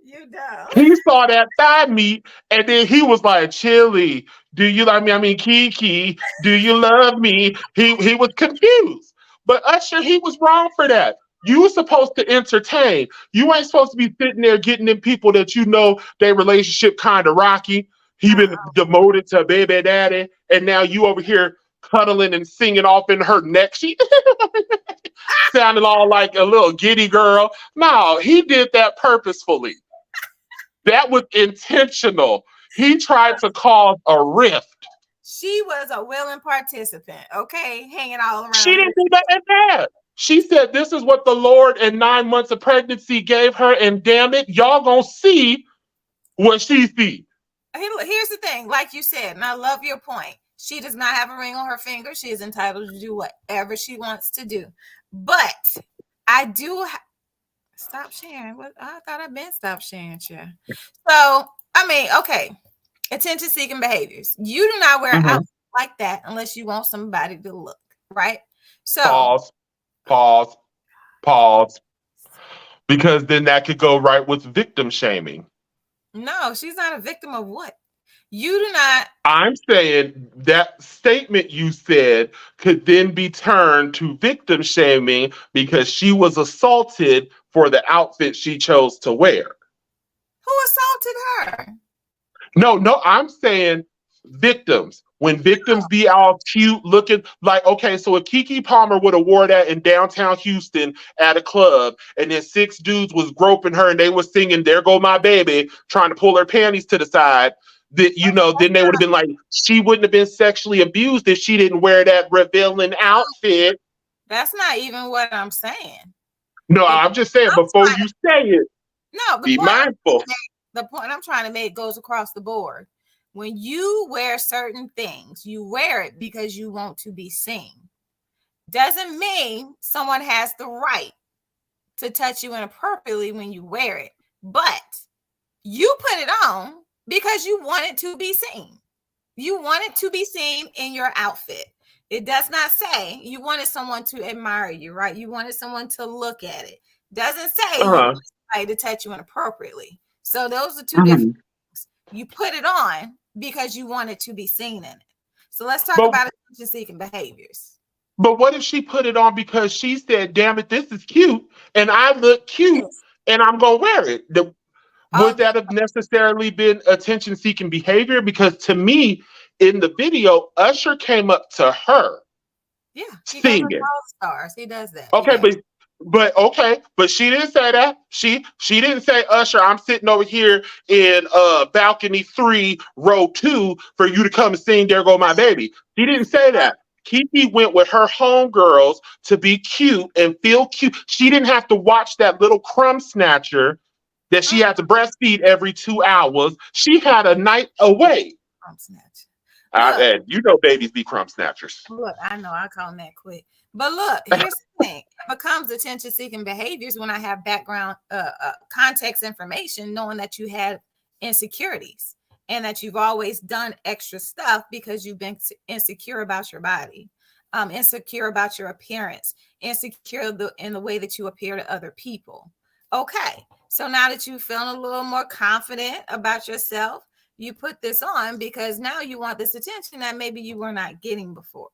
You know. He saw that thigh meat, and then he was like, Chili, do you like me? I mean, Keke, do you love me? He was confused. But Usher, he was wrong for that. You were supposed to entertain. You ain't supposed to be sitting there getting in people that you know their relationship kind of rocky. He been demoted to baby daddy, and now you over here cuddling and singing off in her neck. She sounded all like a little giddy girl. No, he did that purposefully. That was intentional. He tried to cause a rift. She was a willing participant, okay? Hanging all around. She didn't do that at that. She said, this is what the Lord in 9 months of pregnancy gave her, and damn it, y'all gonna see what she sees. Here's the thing, like you said, and I love your point. She does not have a ring on her finger. She is entitled to do whatever she wants to do. But I do stop sharing. What I thought I'd been stopped sharing, share. So, I mean, okay. Attention-seeking behaviors. You do not wear outfits like that unless you want somebody to look, right? So Pause. Because then that could go right with victim shaming. No, she's not a victim of what? You do not. I'm saying that statement you said could then be turned to victim shaming because she was assaulted for the outfit she chose to wear. Who assaulted her? No, I'm saying victims. When victims be all cute looking, like, okay, so if Keke Palmer would have wore that in downtown Houston at a club, and then 6 dudes was groping her and they were singing "There Go My Baby," trying to pull her panties to the side, that then they would have been like, she wouldn't have been sexually abused if she didn't wear that revealing outfit. That's not even what I'm saying. No, I'm just saying before you say it, no, be mindful. The point I'm trying to make goes across the board. when you wear certain things, you wear it because you want to be seen. Doesn't mean someone has the right to touch you inappropriately when you wear it, but you put it on because you want it to be seen. You want it to be seen in your outfit. It does not say you wanted someone to admire you, right? You wanted someone to look at it. Doesn't say you Uh-huh. want somebody to touch you inappropriately. So those are 2 Mhm. different things. You put it on because you want it to be seen in it. So let's talk But about attention-seeking behaviors. but what if she put it on because she said, "Damn it, this is cute, and I look cute, Yes. and I'm gonna wear it"? All Would that have necessarily been attention-seeking behavior? Because to me, in the video, Usher came up to her Yeah, he goes with singing. all stars. He does that. He Okay, does. but she didn't say that. She didn't say, Usher, I'm sitting over here in balcony 3, row 2 for you to come and sing There Go My Baby. She didn't say that. Keke went with her homegirls to be cute and feel cute. She didn't have to watch that little crumb snatcher that she had to breastfeed every 2 hours. She had a night away. Crumb snatch. Look. And you know babies be crumb snatchers. Look, I know I call them that quick. But look, here's the thing. It becomes attention-seeking behaviors when I have background context information, knowing that you have insecurities and that you've always done extra stuff because you've been insecure about your body, insecure about your appearance, insecure in the way that you appear to other people. Okay, so now that you're feeling a little more confident about yourself, you put this on because now you want this attention that maybe you were not getting before.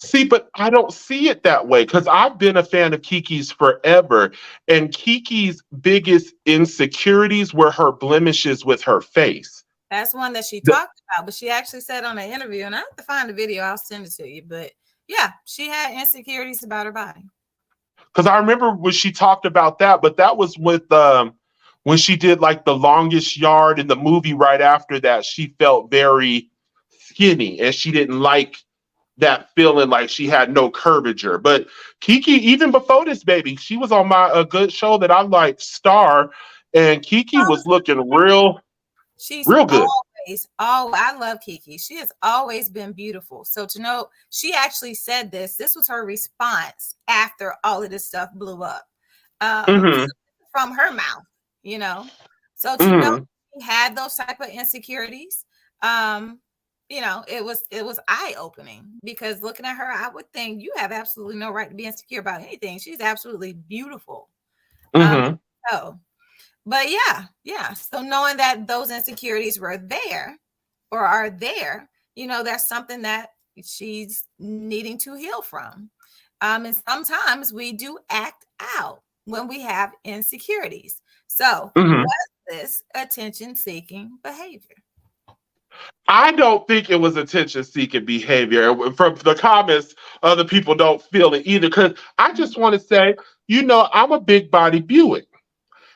See, but I don't see it that way because I've been a fan of Keke's forever. And Keke's biggest insecurities were her blemishes with her face. That's one that she talked about, but she actually said on an interview, and I have to find the video, I'll send it to you. But yeah, she had insecurities about her body. Because I remember when she talked about that, but that was with when she did like The Longest Yard in the movie right after that, she felt very skinny and she didn't like that feeling like she had no curvature. But Keke, even before this baby, she was on a good show that I like, Star, and Keke was looking real good. I love Keke. She has always been beautiful. So to know, she actually said this was her response after all of this stuff blew up from her mouth, you know. So to know she had those type of insecurities, you know, it was eye-opening because looking at her, I would think you have absolutely no right to be insecure about anything. She's absolutely beautiful. But yeah. So knowing that those insecurities were there or are there, you know, that's something that she's needing to heal from. And sometimes we do act out when we have insecurities. So what's this attention-seeking behavior? I don't think it was attention-seeking behavior. From the comments, other people don't feel it either. Because I just want to say, you know, I'm a big body Buick.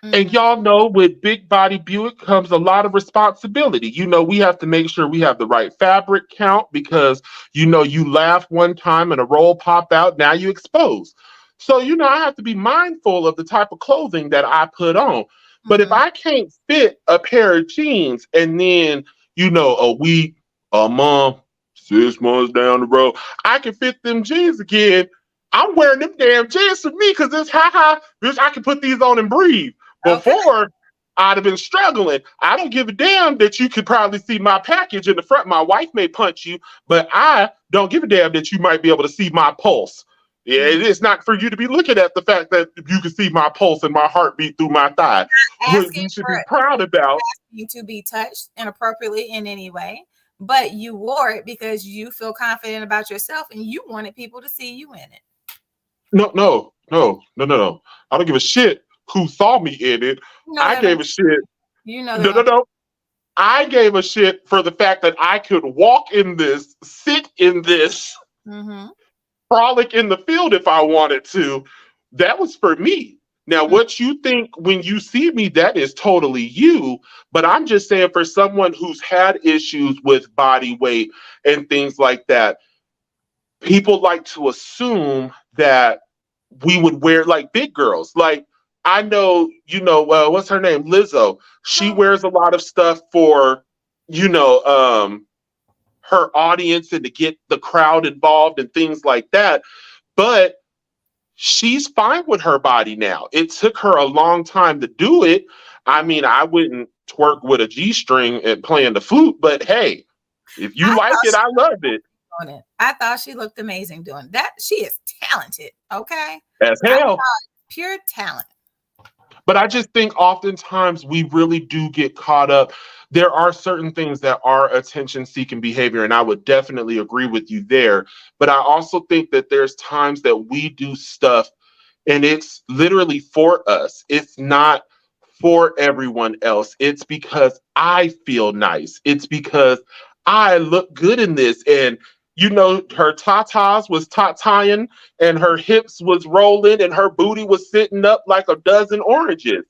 And y'all know with big body Buick comes a lot of responsibility. You know, we have to make sure we have the right fabric count because, you know, you laugh one time and a roll pop out, now you expose. So, you know, I have to be mindful of the type of clothing that I put on. But if I can't fit a pair of jeans and then, you know, a week, a month, 6 months down the road, I can fit them jeans again. I'm wearing them damn jeans for me because it's bitch, I can put these on and breathe. Before, I'd have been struggling. I don't give a damn that you could probably see my package in the front. My wife may punch you, but I don't give a damn that you might be able to see my pulse. Yeah, it's not for you to be looking at the fact that you can see my pulse and my heartbeat through my thigh. What you should be proud about. Asking to be touched inappropriately in any way, but you wore it because you feel confident about yourself and you wanted people to see you in it. No. I don't give a shit who saw me in it. I gave a shit. No. I gave a shit for the fact that I could walk in this, sit in this, frolic in the field if I wanted to. That was for me. Now, what you think when you see me, that is totally you. But I'm just saying for someone who's had issues with body weight and things like that, people like to assume that we would wear like big girls. Like, I know, you know, what's her name? Lizzo. She wears a lot of stuff for you know, her audience and to get the crowd involved and things like that. But she's fine with her body now. It took her a long time to do it. I mean, I wouldn't twerk with a G-string and playing the flute, but hey, if you like it, I love it. Doing it. I thought she looked amazing doing that. She is talented. Okay. As hell. Pure talent. But I just think oftentimes we really do get caught up. There are certain things that are attention seeking behavior, and I would definitely agree with you there. But I also think that there's times that we do stuff and it's literally for us. It's not for everyone else. It's because I feel nice. It's because I look good in this. And you know, her tatas was tataing and her hips was rolling and her booty was sitting up like a dozen oranges.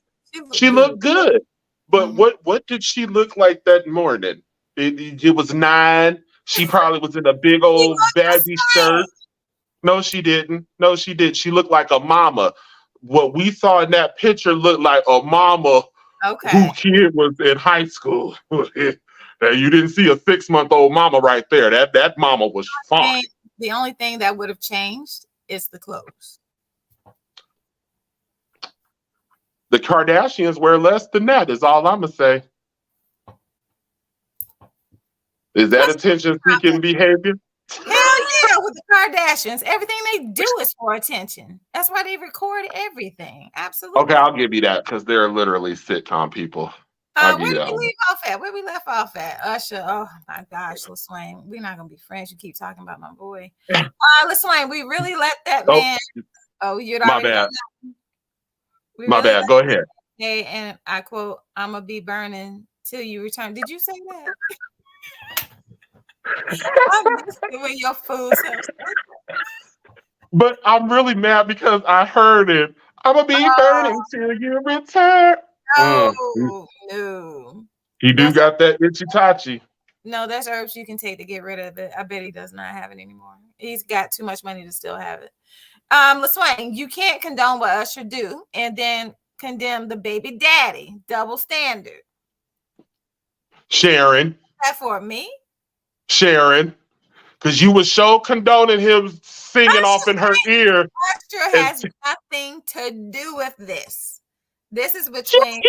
She looked good. But what did she look like that morning? It was 9. She probably was in a big old baggy shirt. No, she didn't. No, she did. She looked like a mama. What we saw in that picture looked like a mama who kid was in high school. You didn't see a 6-month-old mama right there. That mama was fine. The only thing that would have changed is the clothes. The Kardashians wear less than that, is all I'm going to say. Is that attention-seeking behavior? Hell yeah, with the Kardashians. Everything they do is for attention. That's why they record everything. Absolutely. Okay, I'll give you that because they're literally sitcom people. Where did we leave off at? Where we left off at? Usher. Oh my gosh, LaSwain. We're not gonna be friends. You keep talking about my boy. LaSwain, we really let that man. Oh, you'd already. My bad. My bad. Go ahead. Hey, and I quote, "I'm gonna be burning till you return." Did you say that? I'm with your fool self. But I'm really mad because I heard it. I'm gonna be burning till you return. No. He got that itchy tachi. No, there's herbs you can take to get rid of it. I bet he does not have it anymore. He's got too much money to still have it. LaSwain, you can't condone what Usher do and then condemn the baby daddy. Double standard. Sharon. Is that for me? Sharon. Because you was so condoning him singing off in her ear. Usher has nothing to do with this. This is between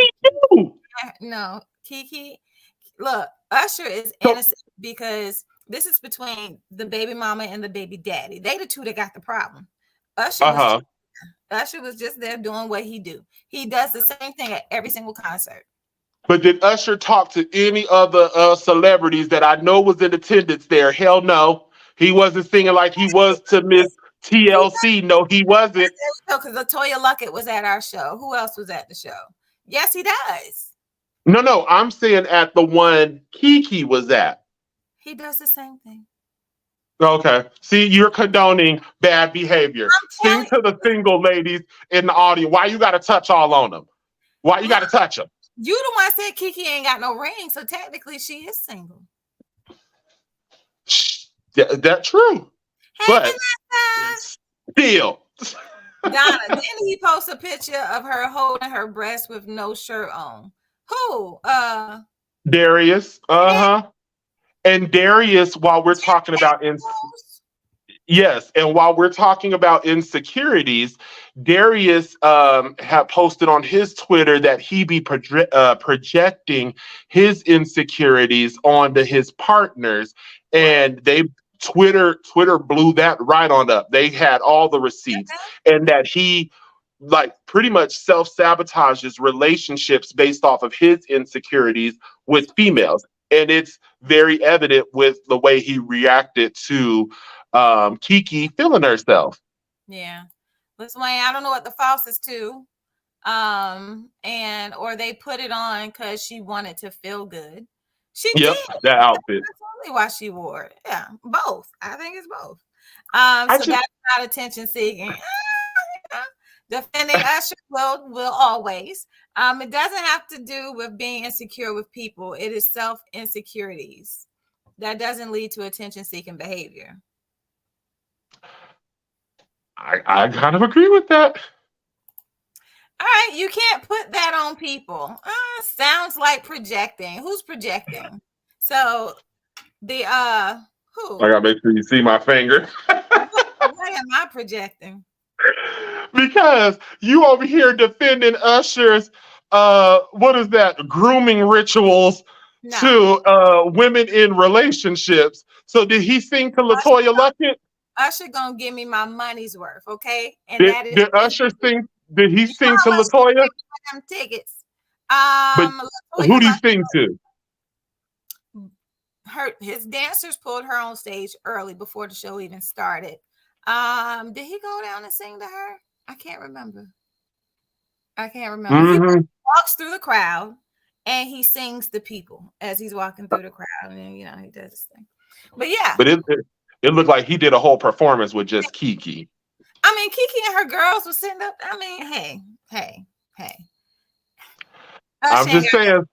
no Keke. Look, Usher is innocent because this is between the baby mama and the baby daddy. They the two that got the problem. Usher was just there doing what he do. He does the same thing at every single concert. But did Usher talk to any other celebrities that I know was in attendance there? Hell no. He wasn't singing like he was to Miss TLC. No, he wasn't. Because Latoya Luckett was at our show. Who else was at the show? Yes, he does. No, I'm saying at the one Keke was at. He does the same thing. Okay. See, you're condoning bad behavior. Sing to the single ladies in the audience. Why you got to touch all on them? Why you got to touch them? You the one said Keke ain't got no ring, so technically she is single. That's true. Hey, but still. Donna, then he posts a picture of her holding her breast with no shirt on. Who? Darius. And Darius, while we're talking about yes, and while we're talking about insecurities, Darius had posted on his Twitter that he be projecting his insecurities onto his partners, and Twitter blew that right on up. They had all the receipts, and that he pretty much self-sabotages relationships based off of his insecurities with females. And it's very evident with the way he reacted to Keke feeling herself. Yeah. Listen, Wayne, I don't know what the false is to. Or they put it on because she wanted to feel good. She did. That outfit. That's only why she wore it. Yeah, both. I think it's both. That's not attention seeking. Defending Usher will always. It doesn't have to do with being insecure with people. It is self-insecurities. That doesn't lead to attention-seeking behavior. I kind of agree with that. All right, you can't put that on people. Sounds like projecting. Who's projecting? So the who? I gotta make sure you see my finger. What am I projecting? Because you over here defending Usher's what is that, grooming rituals No. to women in relationships. So did he sing to LaToya Luckett? Usher gonna give me my money's worth, okay? And Did, that is did Usher sing? Did he you know sing to how much he LaToya? paid for them tickets. But LaToya who did he sing to? his dancers pulled her on stage early before the show even started. Did he go down and sing to her? I can't remember. He walks through the crowd and he sings to people as he's walking through the crowd, and you know he does his thing. But yeah, But it looked like he did a whole performance with just Keke. I mean Keke and her girls were sitting up. I mean, hey. I'm just saying.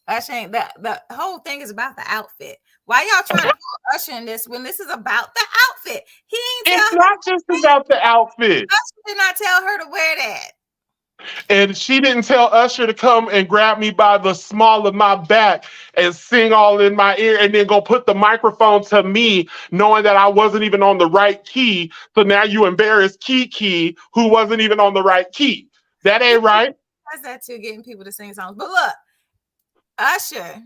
Usher ain't the whole thing is about the outfit. Why y'all trying to put Usher in this when this is about the outfit? He ain't It's not just about the outfit. Usher did not tell her to wear that. And she didn't tell Usher to come and grab me by the small of my back and sing all in my ear and then go put the microphone to me, knowing that I wasn't even on the right key. So now you embarrass Keke, who wasn't even on the right key. That ain't right. That's that too, getting people to sing songs. But look, Usher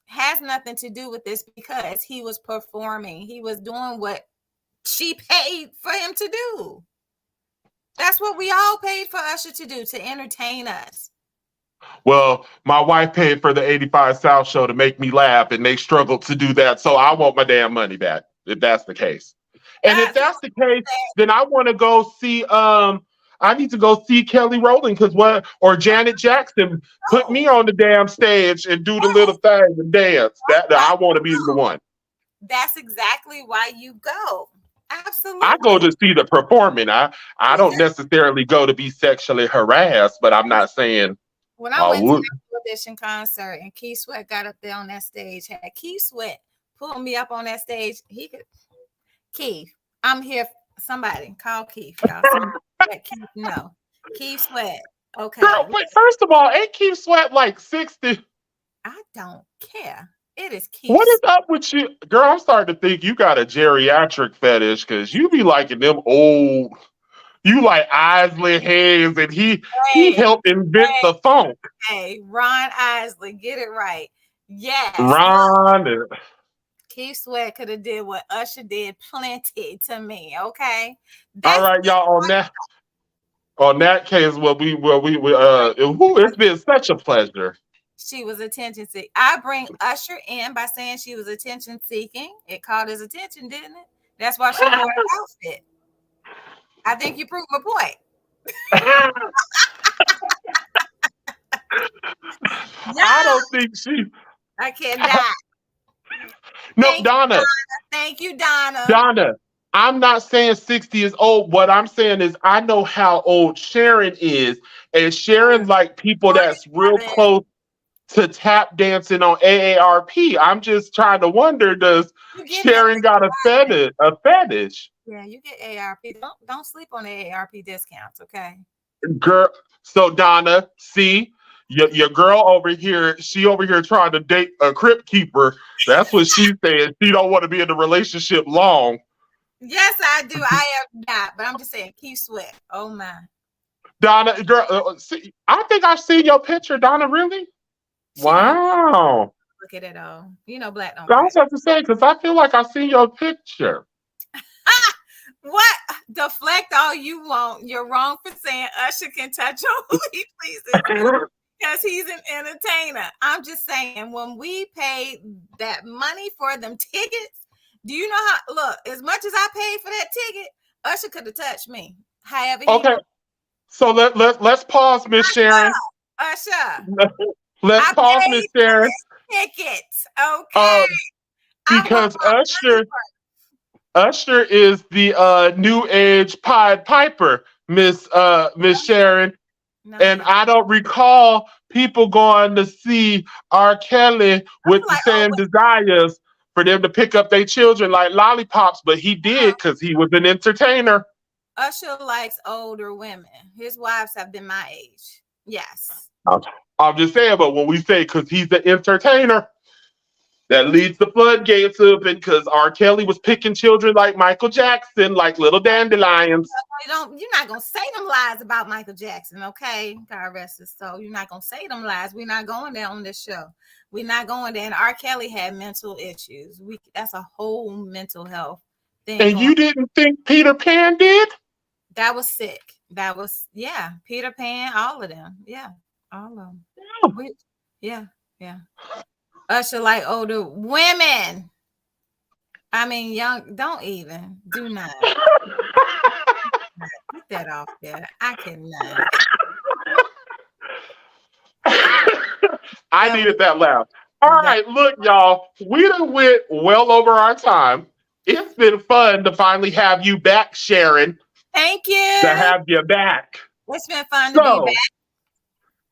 has nothing to do with this because he was performing. He was doing what she paid for him to do. That's what we all paid for Usher to do, to entertain us. Well, my wife paid for the 85 South show to make me laugh, and they struggled to do that. So I want my damn money back, if that's the case. And if that's the case, then I want to go see I need to go see Kelly Rowland or Janet Jackson put me on the damn stage and do the little thing and dance. That I want to be the one. That's exactly why you go. Absolutely. I go to see the performing. I don't necessarily go to be sexually harassed, but I'm not saying. When I went to the audition concert and Keith Sweat got up there on that stage, had Keith Sweat pull me up on that stage, he could. Keith, I'm here. Somebody call Keith, y'all. Let Keith know. Keith Sweat. Okay. Girl, wait, first of all, ain't Keith Sweat like 60? I don't care. It is Keith. What is up with you? Girl, I'm starting to think you got a geriatric fetish because you be liking them old. You like Isley Hayes, and he helped invent the funk. Hey, Ron Isley, get it right. Yes. Ron. Keith Sweat could have did what Usher did plenty to me. Okay. All right, y'all. On that case, it's been such a pleasure. She was attention seeking. I bring Usher in by saying she was attention seeking. It caught his attention, didn't it? That's why she wore an outfit. I think you proved my point. I don't think I cannot. No, Thank Donna. Thank you, Donna. Donna, I'm not saying 60 is old. What I'm saying is I know how old Sharon is. And Sharon like people that's real close to tap dancing on AARP. I'm just trying to wonder, does Sharon got a fetish? Yeah, you get AARP. Don't sleep on the AARP discounts, okay? Girl, so Donna, see, your girl over here, she over here trying to date a crypt keeper. That's what she's saying. She don't want to be in a relationship long. Yes, I do. I am not, but I'm just saying, Keith Sweat. Oh my. Donna, girl, see, I think I've seen your picture, Donna. Really? Wow. Look at it all. You know, black don't. I was have to say because I feel like I've seen your picture. What? Deflect all you want. You're wrong for saying Usher can touch on who he pleases because he's an entertainer. I'm just saying, when we paid that money for them tickets, do you know how? Look, as much as I paid for that ticket, Usher could have touched me. However, okay. So let's pause, Miss Sharon. Usher. Let's pause, Miss Sharon. Tickets, okay. Because Usher is the new age Pied Piper, Miss Sharon. No. And I don't recall people going to see R. Kelly with the same desires for them to pick up their children like lollipops, but he did because he was an entertainer. Usher likes older women. His wives have been my age. Yes. I'm just saying, but when we say because he's the entertainer. That leads the floodgates open because R. Kelly was picking children like Michael Jackson, like little dandelions. You're not gonna say them lies about Michael Jackson, okay? God rest his soul. You're not gonna say them lies. We're not going there on this show. We're not going there. And R. Kelly had mental issues. That's a whole mental health thing. And you didn't think Peter Pan did? That was sick. That was, yeah. Peter Pan, all of them. Yeah, all of them. Yeah. Usher like older women. I mean, young, do not. Get that off there. I cannot. I needed that laugh. All right, look, y'all. We done went well over our time. It's been fun to finally have you back, Sharon. Thank you. To have you back. It's been fun to be back.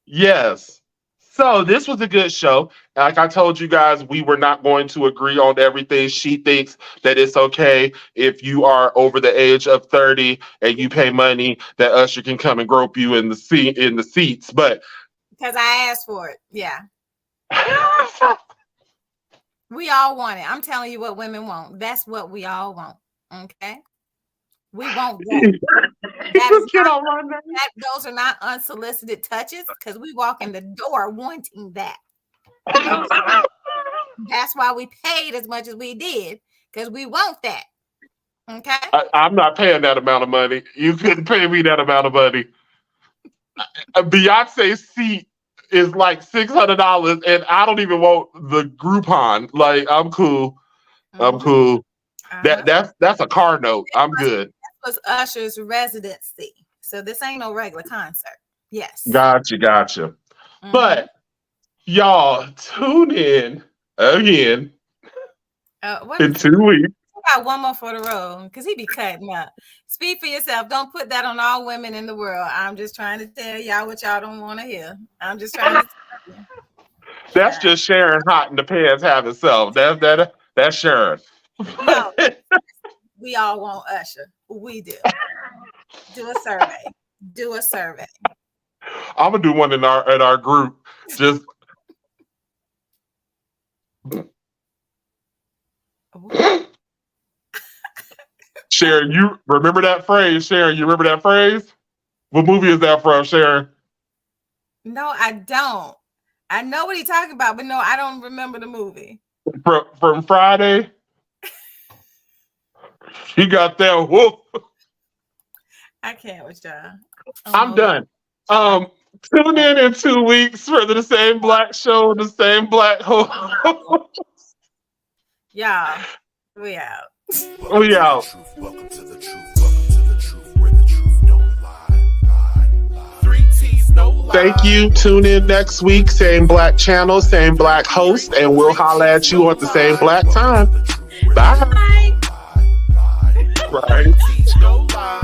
Yes. So this was a good show. Like I told you guys, we were not going to agree on everything. She thinks that it's okay if you are over the age of 30 and you pay money that Usher can come and grope you in the seats. But because I asked for it, yeah. We all want it. I'm telling you what women want. That's what we all want. Okay. We want that. Those are not unsolicited touches because we walk in the door wanting that. That's why we paid as much as we did because we want that. Okay. I'm not paying that amount of money. You couldn't pay me that amount of money. Beyonce's seat is like $600, and I don't even want the Groupon. Like, I'm cool. I'm cool. That's a car note. I'm good. Was Usher's residency, so this ain't no regular concert. Yes, gotcha. But y'all tune in again in 2 weeks. Got one more for the road because he be cutting up. Speak for yourself. Don't put that on all women in the world. I'm just trying to tell y'all what y'all don't want to hear. I'm just trying to tell you. That's just Sharon hot in the pants having self. That's Sharon. No. We all want Usher. We do. Do a survey. I'm gonna do one in our group. Just Sharon, you remember that phrase? Sharon, you remember that phrase? What movie is that from, Sharon? No, I don't. I know what he's talking about, but no, I don't remember the movie. From Friday. He got that whoop. I can't with y'all. I'm done. Tune in 2 weeks for the same black show, the same black host. Y'all, we out. We out. Welcome to the truth. Welcome to the truth, where the truth don't lie. 3 T's, no lie. Thank you. Tune in next week. Same black channel, same black host, and we'll holler at you at the same black time. Bye. Right. No lie.